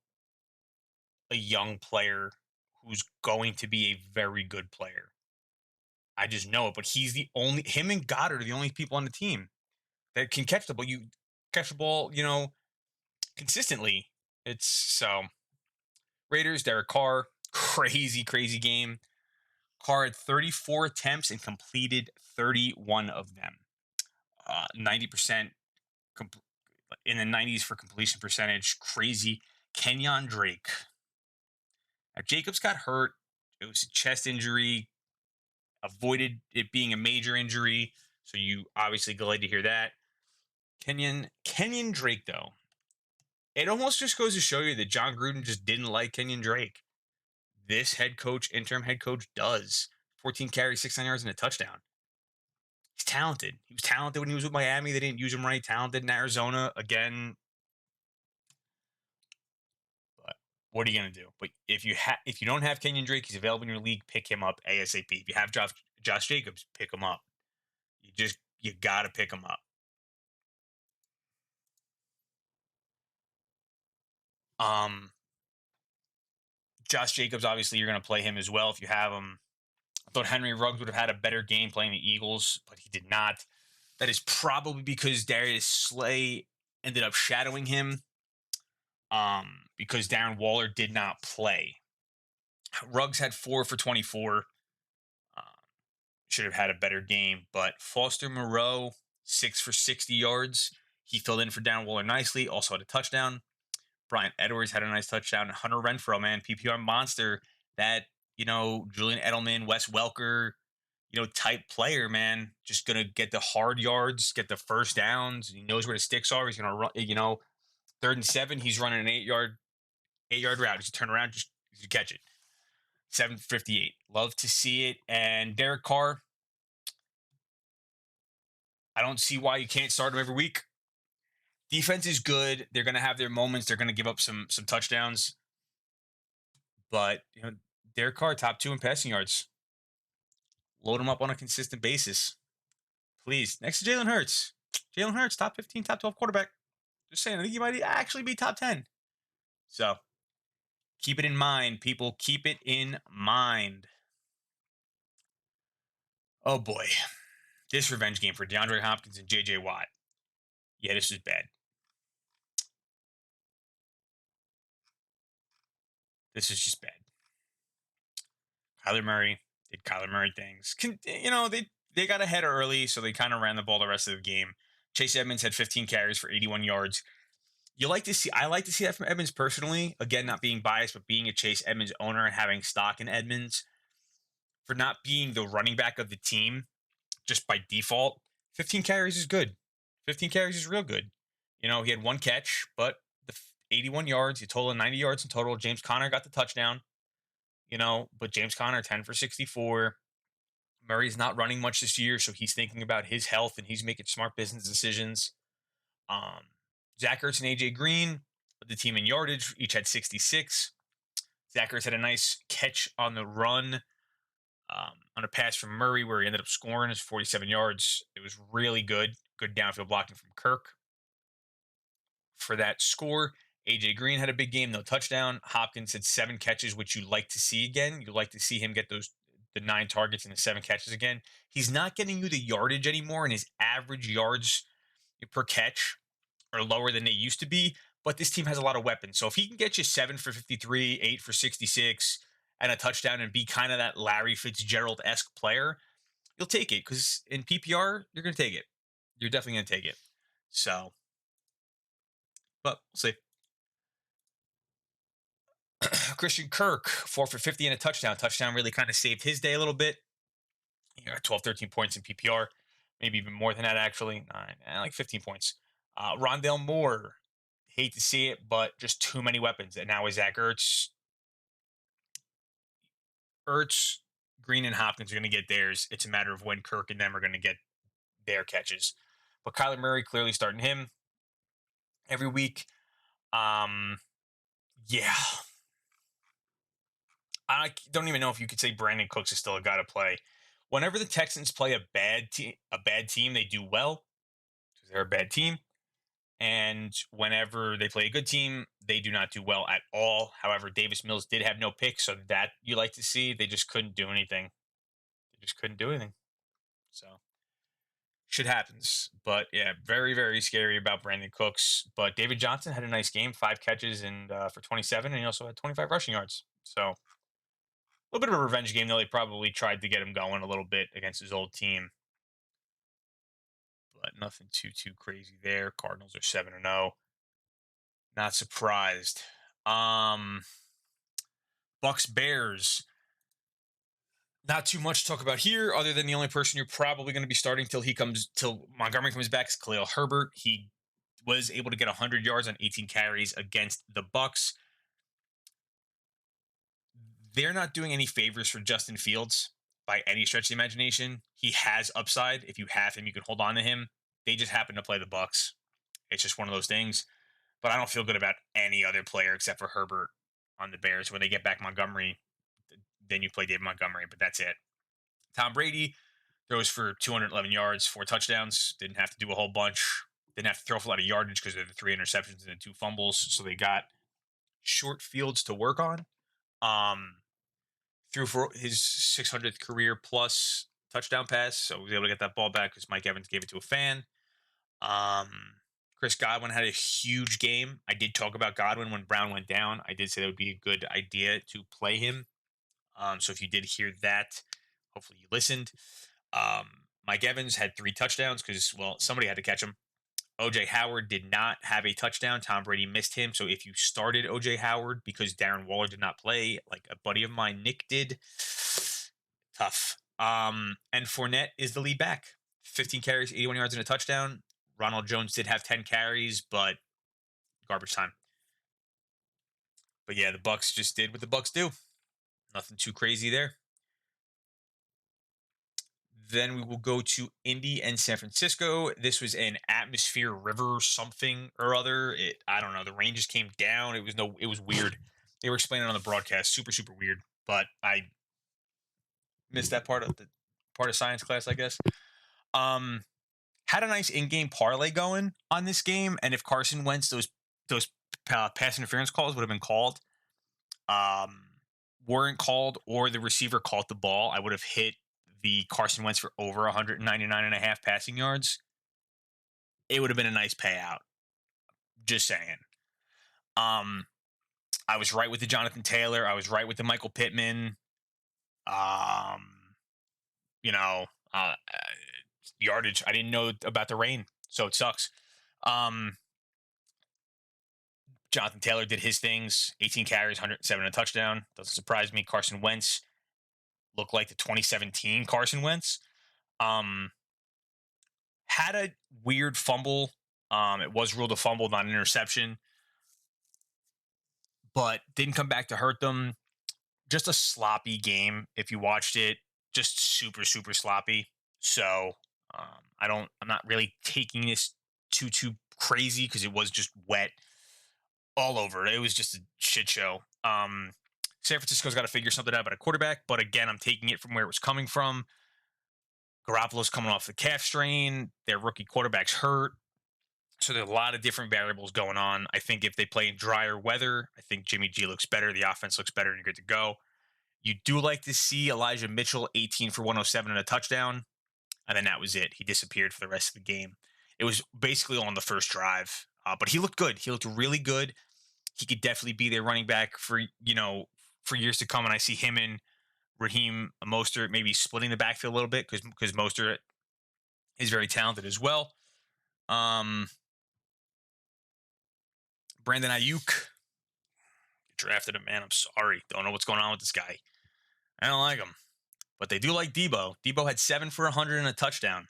a young player who's going to be a very good player. I just know it, but him and Goddard are the only people on the team that can catch the ball. You catch the ball, consistently. It's so Raiders, Derek Carr, crazy game. Carr had 34 attempts and completed 31 of them. 90% in the 90s for completion percentage. Crazy. Kenyon Drake. Now, Jacobs got hurt. It was a chest injury. Avoided it being a major injury. So you obviously glad to hear that. Kenyon Drake, though. It almost just goes to show you that John Gruden just didn't like Kenyon Drake. This interim head coach does. 14 carries, 69 yards, and a touchdown. He's talented. He was talented when he was with Miami. They didn't use him right. Talented in Arizona. Again, but what are you going to do? But if you don't have Kenyon Drake, he's available in your league, pick him up ASAP. If you have Josh Jacobs, pick him up. You got to pick him up. Josh Jacobs, obviously, you're going to play him as well if you have him. I thought Henry Ruggs would have had a better game playing the Eagles, but he did not. That is probably because Darius Slay ended up shadowing him because Darren Waller did not play. Ruggs had 4 for 24. Should have had a better game, but Foster Moreau, 6 for 60 yards. He filled in for Darren Waller nicely, also had a touchdown. Brian Edwards had a nice touchdown. Hunter Renfrow, man, PPR monster. That, Julian Edelman, Wes Welker, type player, man. Just going to get the hard yards, get the first downs. He knows where the sticks are. He's going to run, 3rd and 7. He's running an 8-yard route. He's turn around, just catch it. 7:58. Love to see it. And Derek Carr, I don't see why you can't start him every week. Defense is good. They're going to have their moments. They're going to give up some touchdowns. But, Derek Carr, top 2 in passing yards. Load him up on a consistent basis. Please. Next to Jalen Hurts. Jalen Hurts, top 15, top 12 quarterback. Just saying, I think he might actually be top 10. So, keep it in mind, people. Keep it in mind. Oh, boy. This revenge game for DeAndre Hopkins and J.J. Watt. Yeah, this is bad. This is just bad. Kyler Murray did Kyler Murray things. They got ahead early, so they kind of ran the ball the rest of the game. Chase Edmonds had 15 carries for 81 yards. I like to see that from Edmonds personally. Again, not being biased, but being a Chase Edmonds owner and having stock in Edmonds. For not being the running back of the team, just by default, 15 carries is good. 15 carries is real good. He had 1 catch, but the 81 yards, he totaled 90 yards in total. James Conner got the touchdown. But James Conner, 10 for 64. Murray's not running much this year, so he's thinking about his health and he's making smart business decisions. Zach Ertz and AJ Green, the team in yardage, each had 66. Zach Ertz had a nice catch on the run on a pass from Murray where he ended up scoring his 47 yards. It was really good. Good downfield blocking from Kirk. For that score, AJ Green had a big game, no touchdown. Hopkins had 7 catches, which you like to see again. You like to see him get the 9 targets and the 7 catches again. He's not getting you the yardage anymore, and his average yards per catch are lower than they used to be. But this team has a lot of weapons. So if he can get you 7 for 53, 8 for 66, and a touchdown and be kind of that Larry Fitzgerald-esque player, you'll take it. Because in PPR, you're going to take it. You're definitely going to take it. So, but we'll see. Christian Kirk, 4 for 50 and a touchdown. Touchdown really kind of saved his day a little bit. 12, 13 points in PPR. Maybe even more than that, actually. Like 15 points. Rondale Moore, hate to see it, but just too many weapons. And now with Zach Ertz, Green, and Hopkins are going to get theirs. It's a matter of when Kirk and them are going to get their catches. But Kyler Murray, clearly starting him every week. Yeah. I don't even know if you could say Brandon Cooks is still a guy to play. Whenever the Texans play a bad team, they do well because they're a bad team. And whenever they play a good team, they do not do well at all. However, Davis Mills did have no picks, so that you like to see. They just couldn't do anything. So, shit happens. But yeah, very, very scary about Brandon Cooks. But David Johnson had a nice game, 5 catches and for 27, and he also had 25 rushing yards. So, a little bit of a revenge game, though. They probably tried to get him going a little bit against his old team. But nothing too crazy there. Cardinals are 7-0. Not surprised. Bucks Bears. Not too much to talk about here, other than the only person you're probably going to be starting till Montgomery comes back is Khalil Herbert. He was able to get 100 yards on 18 carries against the Bucks. They're not doing any favors for Justin Fields by any stretch of the imagination. He has upside. If you have him, you can hold on to him. They just happen to play the Bucks. It's just one of those things. But I don't feel good about any other player except for Herbert on the Bears. When they get back Montgomery, then you play David Montgomery, but that's it. Tom Brady throws for 211 yards, 4 touchdowns. Didn't have to do a whole bunch. Didn't have to throw for a lot of yardage because of the 3 interceptions and the 2 fumbles. So they got short fields to work on. Threw for his 600th career plus touchdown pass. So he was able to get that ball back because Mike Evans gave it to a fan. Chris Godwin had a huge game. I did talk about Godwin when Brown went down. I did say that would be a good idea to play him. So if you did hear that, hopefully you listened. Mike Evans had 3 touchdowns because, somebody had to catch him. O.J. Howard did not have a touchdown. Tom Brady missed him. So if you started O.J. Howard because Darren Waller did not play, like a buddy of mine, Nick, did, tough. And Fournette is the lead back. 15 carries, 81 yards, and a touchdown. Ronald Jones did have 10 carries, but garbage time. But yeah, the Bucks just did what the Bucks do. Nothing too crazy there. Then we will go to Indy and San Francisco. This was an atmosphere river something or other. I don't know. The rain just came down. It was weird. They were explaining it on the broadcast. Super, super weird. But I missed that part of science class, I guess. Had a nice in-game parlay going on this game, and if Carson Wentz those pass interference calls would have been called, weren't called, or the receiver caught the ball, I would have hit the Carson Wentz for over 199.5 passing yards. It would have been a nice payout. Just saying. I was right with the Jonathan Taylor. I was right with the Michael Pittman. Yardage. I didn't know about the rain, so it sucks. Jonathan Taylor did his things. 18 carries, 107 and a touchdown. Doesn't surprise me. Carson Wentz looked like the 2017 Carson Wentz. Had a weird fumble. It was ruled a fumble, not an interception, but didn't come back to hurt them. Just a sloppy game. If you watched it, just super, super sloppy. So I'm not really taking this too crazy because it was just wet all over. It was just a shit show. San Francisco's got to figure something out about a quarterback, but again, I'm taking it from where it was coming from. Garoppolo's coming off the calf strain. Their rookie quarterback's hurt. So there's a lot of different variables going on. I think if they play in drier weather, I think Jimmy G looks better. The offense looks better and you're good to go. You do like to see Elijah Mitchell 18 for 107 and a touchdown. And then that was it. He disappeared for the rest of the game. It was basically on the first drive. But he looked good. He looked really good. He could definitely be their running back for years to come. And I see him and Raheem Mostert maybe splitting the backfield a little bit because Mostert is very talented as well. Brandon Iuke drafted him, man. I'm sorry. Don't know what's going on with this guy. I don't like him. But they do like Debo. Debo had 7 for 100 and a touchdown.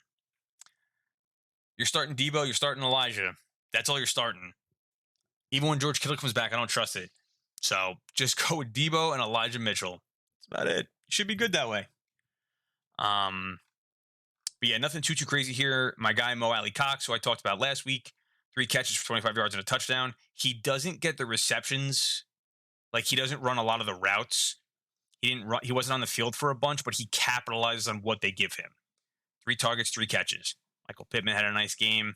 You're starting Debo. You're starting Elijah. That's all you're starting. Even when George Kittle comes back, I don't trust it. So just go with Debo and Elijah Mitchell. That's about it. You should be good that way. But yeah, nothing too crazy here. My guy, Mo Alley Cox, who I talked about last week, 3 catches for 25 yards and a touchdown. He doesn't get the receptions. Like, he doesn't run a lot of the routes. He wasn't on the field for a bunch, but he capitalizes on what they give him. 3 targets, 3 catches. Michael Pittman had a nice game,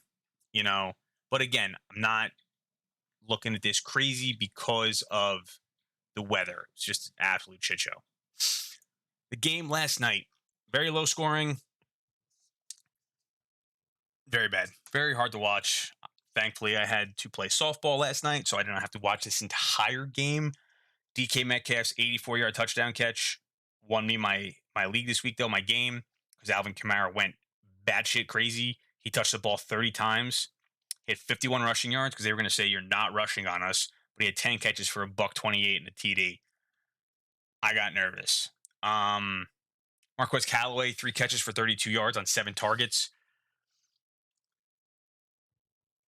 But again, I'm not looking at this crazy because of the weather. It's just an absolute shit show. The game last night, very low scoring. Very bad. Very hard to watch. Thankfully, I had to play softball last night, so I didn't have to watch this entire game. DK Metcalf's 84-yard touchdown catch won me my league this week, though, my game, because Alvin Kamara went batshit crazy. He touched the ball 30 times, hit 51 rushing yards, because they were going to say you're not rushing on us, but he had 10 catches for $128 and a TD. I got nervous. Marquez Callaway, 3 catches for 32 yards on 7 targets.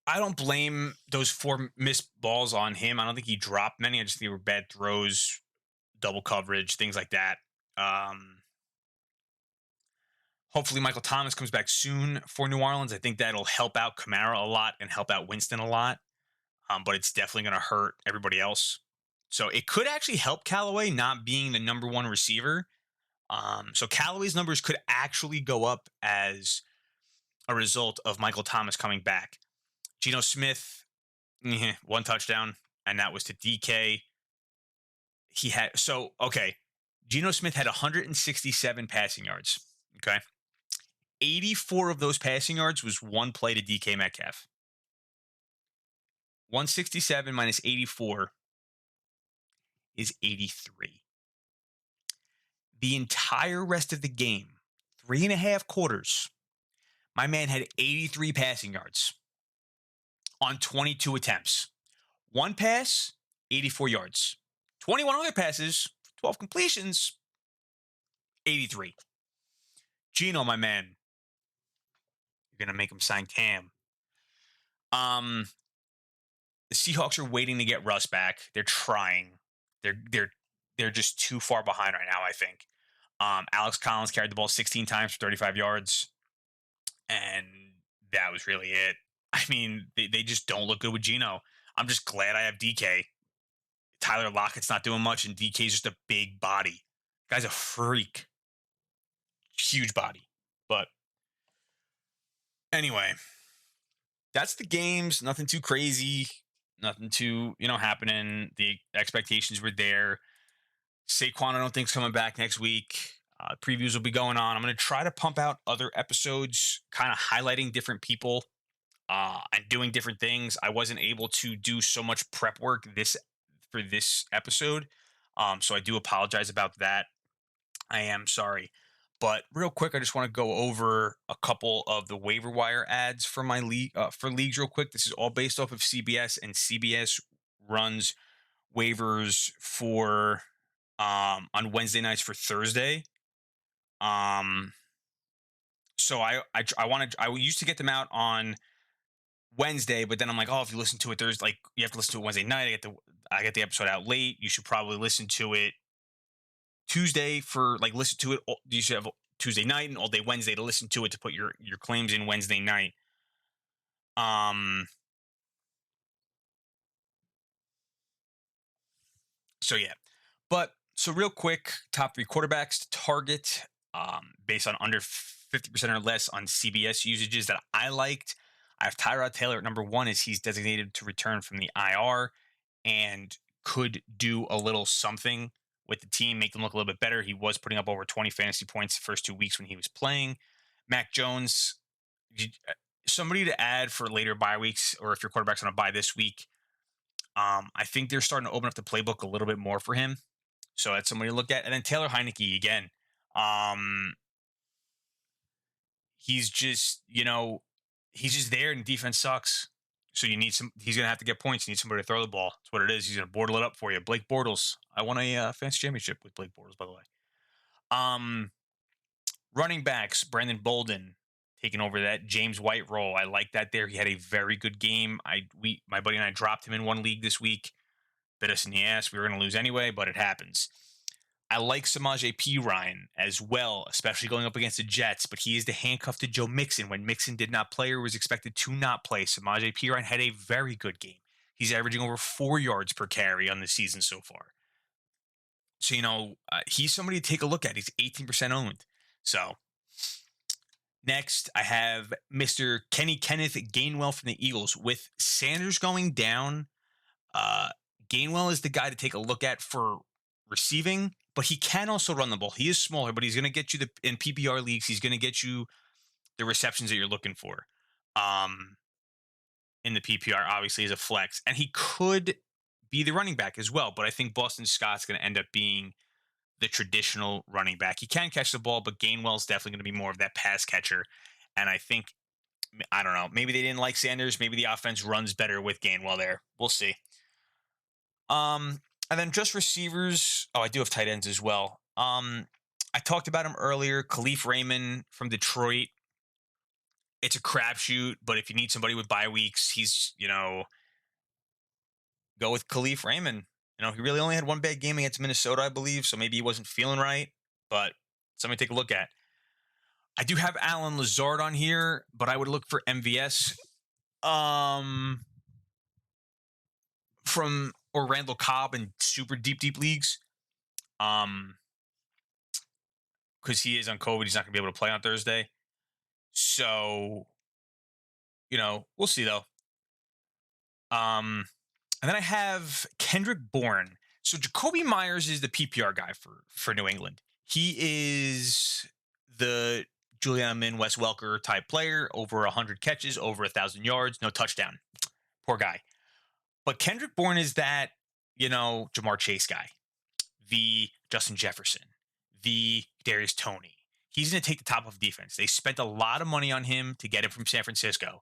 I don't blame those 4 missed balls on him. I don't think he dropped many. I just think they were bad throws, double coverage, things like that. Hopefully Michael Thomas comes back soon for New Orleans. I think that'll help out Kamara a lot and help out Winston a lot. But it's definitely going to hurt everybody else. So it could actually help Callaway not being the number 1 receiver. So Callaway's numbers could actually go up as a result of Michael Thomas coming back. Geno Smith, 1 touchdown, and that was to DK. Geno Smith had 167 passing yards. Okay. 84 of those passing yards was 1 play to DK Metcalf. 167 minus 84 is 83. The entire rest of the game, 3.5 quarters, my man had 83 passing yards on 22 attempts. 1 pass, 84 yards. 21 other passes, 12 completions, 83. Geno, my man, you're going to make him sign Cam. The Seahawks are waiting to get Russ back. They're trying. They're just too far behind right now, I think. Alex Collins carried the ball 16 times for 35 yards, and that was really it. I mean, they just don't look good with Geno. I'm just glad I have DK. Tyler Lockett's not doing much, and DK's just a big body. Guy's a freak. Huge body. But anyway, that's the games. Nothing too crazy. Nothing too, happening. The expectations were there. Saquon, I don't think, is coming back next week. Previews will be going on. I'm going to try to pump out other episodes, kind of highlighting different people and doing different things. I wasn't able to do so much prep work for this episode, so I do apologize about that. I am sorry. But real quick, I just want to go over a couple of the waiver wire ads for my league for leagues real quick. This is all based off of CBS, and CBS runs waivers for on Wednesday nights for Thursday. So I used to get them out on Wednesday, but then I'm like, oh, if you listen to it Thursday, like you have to listen to it Wednesday night. I get the episode out late. You should probably listen to it Tuesday listen to it. You should have Tuesday night and all day Wednesday to listen to it to put your claims in Wednesday night. So yeah, so real quick, top 3 quarterbacks to target, based on under 50% or less on CBS usages that I liked. I have Tyrod Taylor at number 1 as he's designated to return from the IR and could do a little something with the team, make them look a little bit better. He was putting up over 20 fantasy points the first 2 weeks when he was playing. Mac Jones, somebody to add for later bye weeks, or if your quarterback's on a bye this week. I think they're starting to open up the playbook a little bit more for him. So that's somebody to look at. And then Taylor Heineke again. He's just, he's just there and defense sucks. So he's going to have to get points. You need somebody to throw the ball. That's what it is. He's going to bortle it up for you. Blake Bortles. I won a fantasy championship with Blake Bortles, by the way. Running backs, Brandon Bolden taking over that James White role. I like that there. He had a very good game. My buddy and I dropped him in one league this week. Bit us in the ass. We were going to lose anyway, but it happens. I like Samaje Perine as well, especially going up against the Jets, but he is the handcuff to Joe Mixon. When Mixon did not play or was expected to not play, Samaje Perine had a very good game. He's averaging over 4 yards per carry on the season so far. So, he's somebody to take a look at. He's 18% owned. So, next, I have Mr. Kenneth Gainwell from the Eagles. With Sanders going down, Gainwell is the guy to take a look at for receiving, but he can also run the ball. He is smaller, but he's going to get you in PPR leagues. He's going to get you the receptions that you're looking for. In the PPR, obviously, as a flex, and he could be the running back as well. But I think Boston Scott's going to end up being the traditional running back. He can catch the ball, but Gainwell's definitely going to be more of that pass catcher. And I think, I don't know, maybe they didn't like Sanders. Maybe the offense runs better with Gainwell there. We'll see. And then just receivers. Oh, I do have tight ends as well. I talked about him earlier. Khalif Raymond from Detroit. It's a crapshoot, but if you need somebody with bye weeks, he's, go with Khalif Raymond. He really only had one bad game against Minnesota, I believe, so maybe he wasn't feeling right, but something to take a look at. I do have Alan Lazard on here, but I would look for MVS. Or Randall Cobb in super deep leagues. Because he is on COVID, he's not going to be able to play on Thursday. So, we'll see though. And then I have Kendrick Bourne. So Jacoby Myers is the PPR guy for New England. He is the Julian Min, Wes Welker type player, over 100 catches, over 1,000 yards, no touchdown. Poor guy. But Kendrick Bourne is that, Jamar Chase guy, the Justin Jefferson, the Darius Toney. He's going to take the top of defense. They spent a lot of money on him to get him from San Francisco.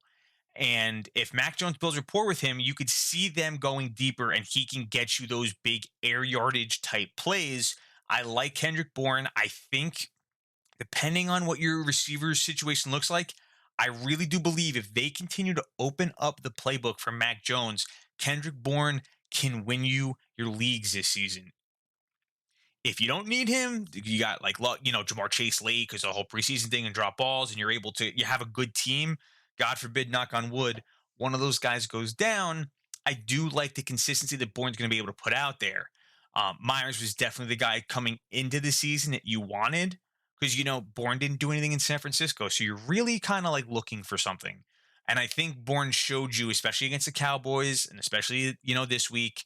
And if Mac Jones builds rapport with him, you could see them going deeper and he can get you those big air yardage type plays. I like Kendrick Bourne. I think depending on what your receiver's situation looks like, I really do believe if they continue to open up the playbook for Mac Jones, Kendrick Bourne can win you your leagues this season. If you don't need him, you got like Jamar Chase late because the whole preseason thing and drop balls, and you have a good team. God forbid, knock on wood, one of those guys goes down. I do like the consistency that Bourne's going to be able to put out there. Myers was definitely the guy coming into the season that you wanted because Bourne didn't do anything in San Francisco, so you're really kind of like looking for something. And I think Bourne showed you, especially against the Cowboys, and especially this week,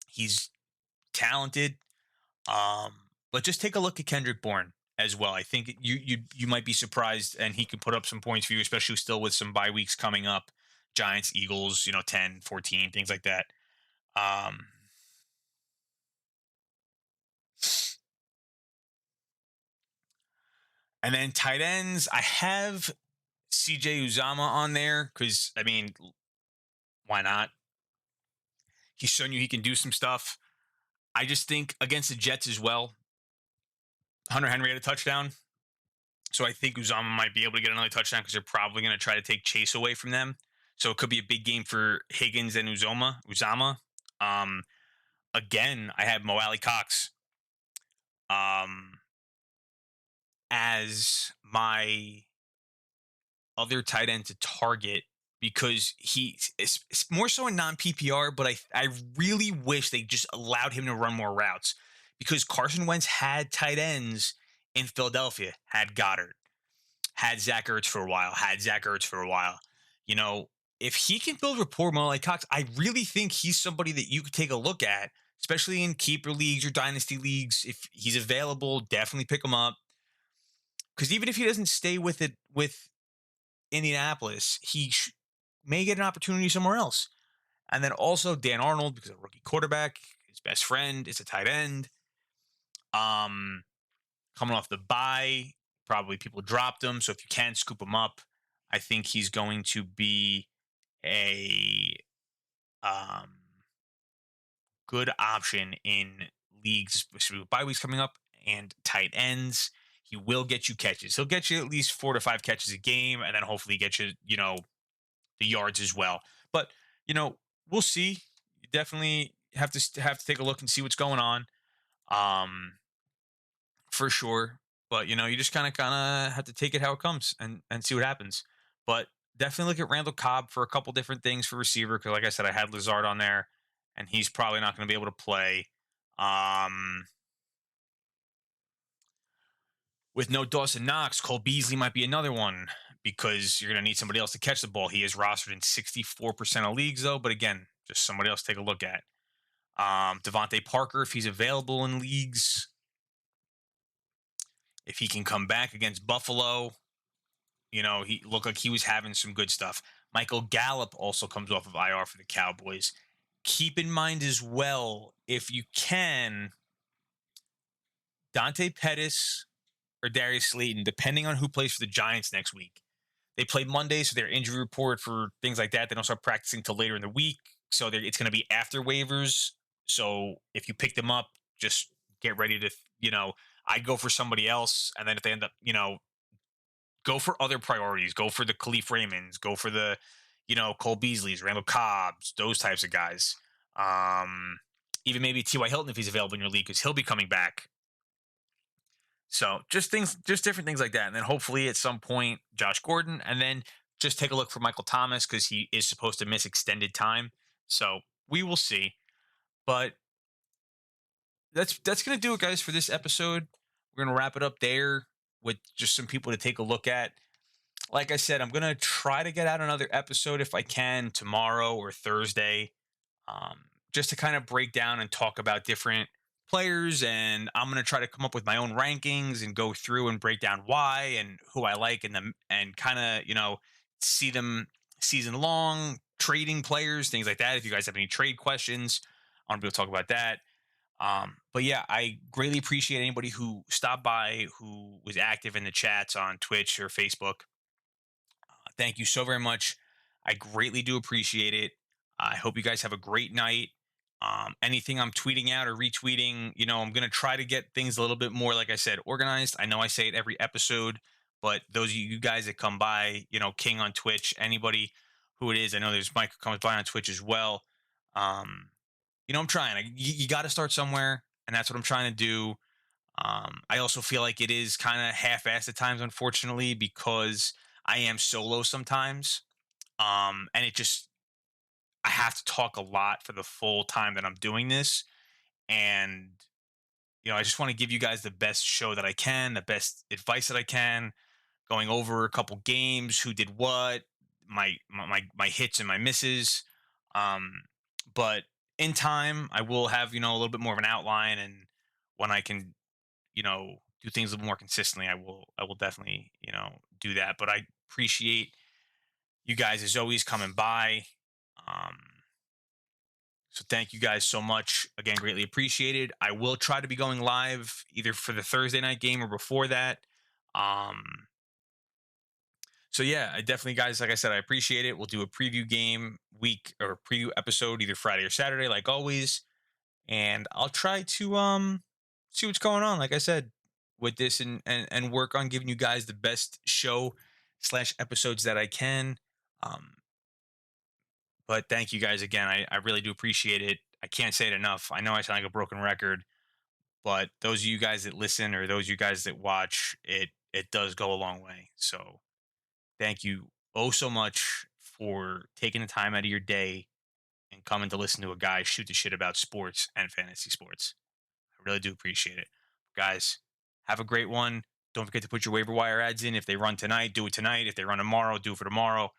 he's talented. But just take a look at Kendrick Bourne as well. I think you might be surprised, and he can put up some points for you, especially still with some bye weeks coming up. Giants, Eagles, 10, 14, things like that. And then tight ends, I have CJ Uzama on there because, why not? He's shown you he can do some stuff. I just think against the Jets as well, Hunter Henry had a touchdown. So I think Uzama might be able to get another touchdown because they're probably going to try to take Chase away from them. So it could be a big game for Higgins and Uzama. Again, I have Mo Alley-Cox as my other tight end to target because it's more so in non-PPR, but I really wish they just allowed him to run more routes because Carson Wentz had tight ends in Philadelphia, had Goddard, had Zach Ertz for a while. If he can build rapport with Mo Cox, I really think he's somebody that you could take a look at, especially in keeper leagues or dynasty leagues. If he's available, definitely pick him up. Because even if he doesn't stay with Indianapolis, he may get an opportunity somewhere else. And then also Dan Arnold, because a rookie quarterback, his best friend is a tight end. Coming off the bye, probably people dropped him. So if you can scoop him up, I think he's going to be a good option in leagues with bye weeks coming up and tight ends. He will get you catches. He'll get you at least 4 to 5 catches a game, and then hopefully get you, the yards as well. But we'll see. You definitely have to take a look and see what's going on. For sure. But you just kind of have to take it how it comes and see what happens. But definitely look at Randall Cobb for a couple different things for receiver because, like I said, I had Lazard on there, and he's probably not going to be able to play. With no Dawson Knox, Cole Beasley might be another one because you're going to need somebody else to catch the ball. He is rostered in 64% of leagues, though. But again, just somebody else to take a look at. Devonte Parker, if he's available in leagues, if he can come back against Buffalo, he looked like he was having some good stuff. Michael Gallup also comes off of IR for the Cowboys. Keep in mind as well, if you can, Dante Pettis or Darius Slayton, depending on who plays for the Giants next week. They play Monday, so their injury report for things like that, they don't start practicing until later in the week. So it's going to be after waivers. So if you pick them up, just get ready to, I'd go for somebody else. And then if they end up, go for other priorities. Go for the Khalif Raymonds. Go for the, Cole Beasleys, Randall Cobbs, those types of guys. Even maybe T.Y. Hilton if he's available in your league because he'll be coming back. So just different things like that. And then hopefully at some point, Josh Gordon. And then just take a look for Michael Thomas because he is supposed to miss extended time. So we will see. But that's going to do it, guys, for this episode. We're going to wrap it up there with just some people to take a look at. Like I said, I'm going to try to get out another episode if I can tomorrow or Thursday, just to kind of break down and talk about different players. And I'm going to try to come up with my own rankings and go through and break down why and who I like and kind of, see them season long, trading players, things like that. If you guys have any trade questions, I want to be able to talk about that. But yeah, I greatly appreciate anybody who stopped by, who was active in the chats on Twitch or Facebook. Thank you so very much. I greatly do appreciate it. I hope you guys have a great night. Anything I'm tweeting out or retweeting, I'm going to try to get things a little bit more, like I said, organized. I know I say it every episode, but those of you guys that come by, King on Twitch, anybody who it is, I know there's Mike who comes by on Twitch as well. I'm trying. You got to start somewhere. and that's what I'm trying to do. I also feel like it is kind of half-assed at times, unfortunately, because I am solo sometimes, and it just I have to talk a lot for the full time that I'm doing this, and I just want to give you guys the best show that I can, the best advice that I can, going over a couple games, who did what, my hits and my misses. Um, but in time, I will have a little bit more of an outline, and when I can do things a little more consistently, I will definitely do that. But I appreciate you guys as always coming by. Um, so thank you guys so much. Again, greatly appreciated. I will try to be going live either for the Thursday night game or before that. Um, so yeah, I definitely, guys, like I said, I appreciate it. We'll do a preview game week or preview episode either Friday or Saturday, like always. And I'll try to see what's going on, like I said, with this, and work on giving you guys the best show slash episodes that I can. Um, but thank you guys again. I really do appreciate it. I can't say it enough. I know I sound like a broken record, but those of you guys that listen or those of you guys that watch, it does go a long way. So thank you oh so much for taking the time out of your day and coming to listen to a guy shoot the shit about sports and fantasy sports. I really do appreciate it. Guys, have a great one. Don't forget to put your waiver wire ads in. If they run tonight, do it tonight. If they run tomorrow, do it for tomorrow.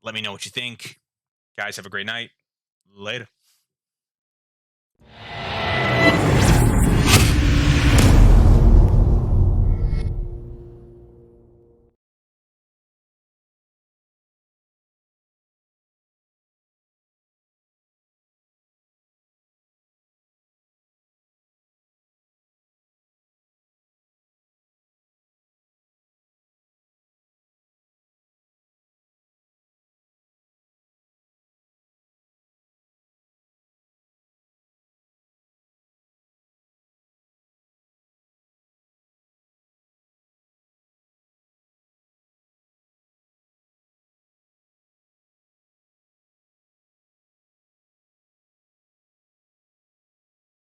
Let me know what you think. Guys, have a great night. Later.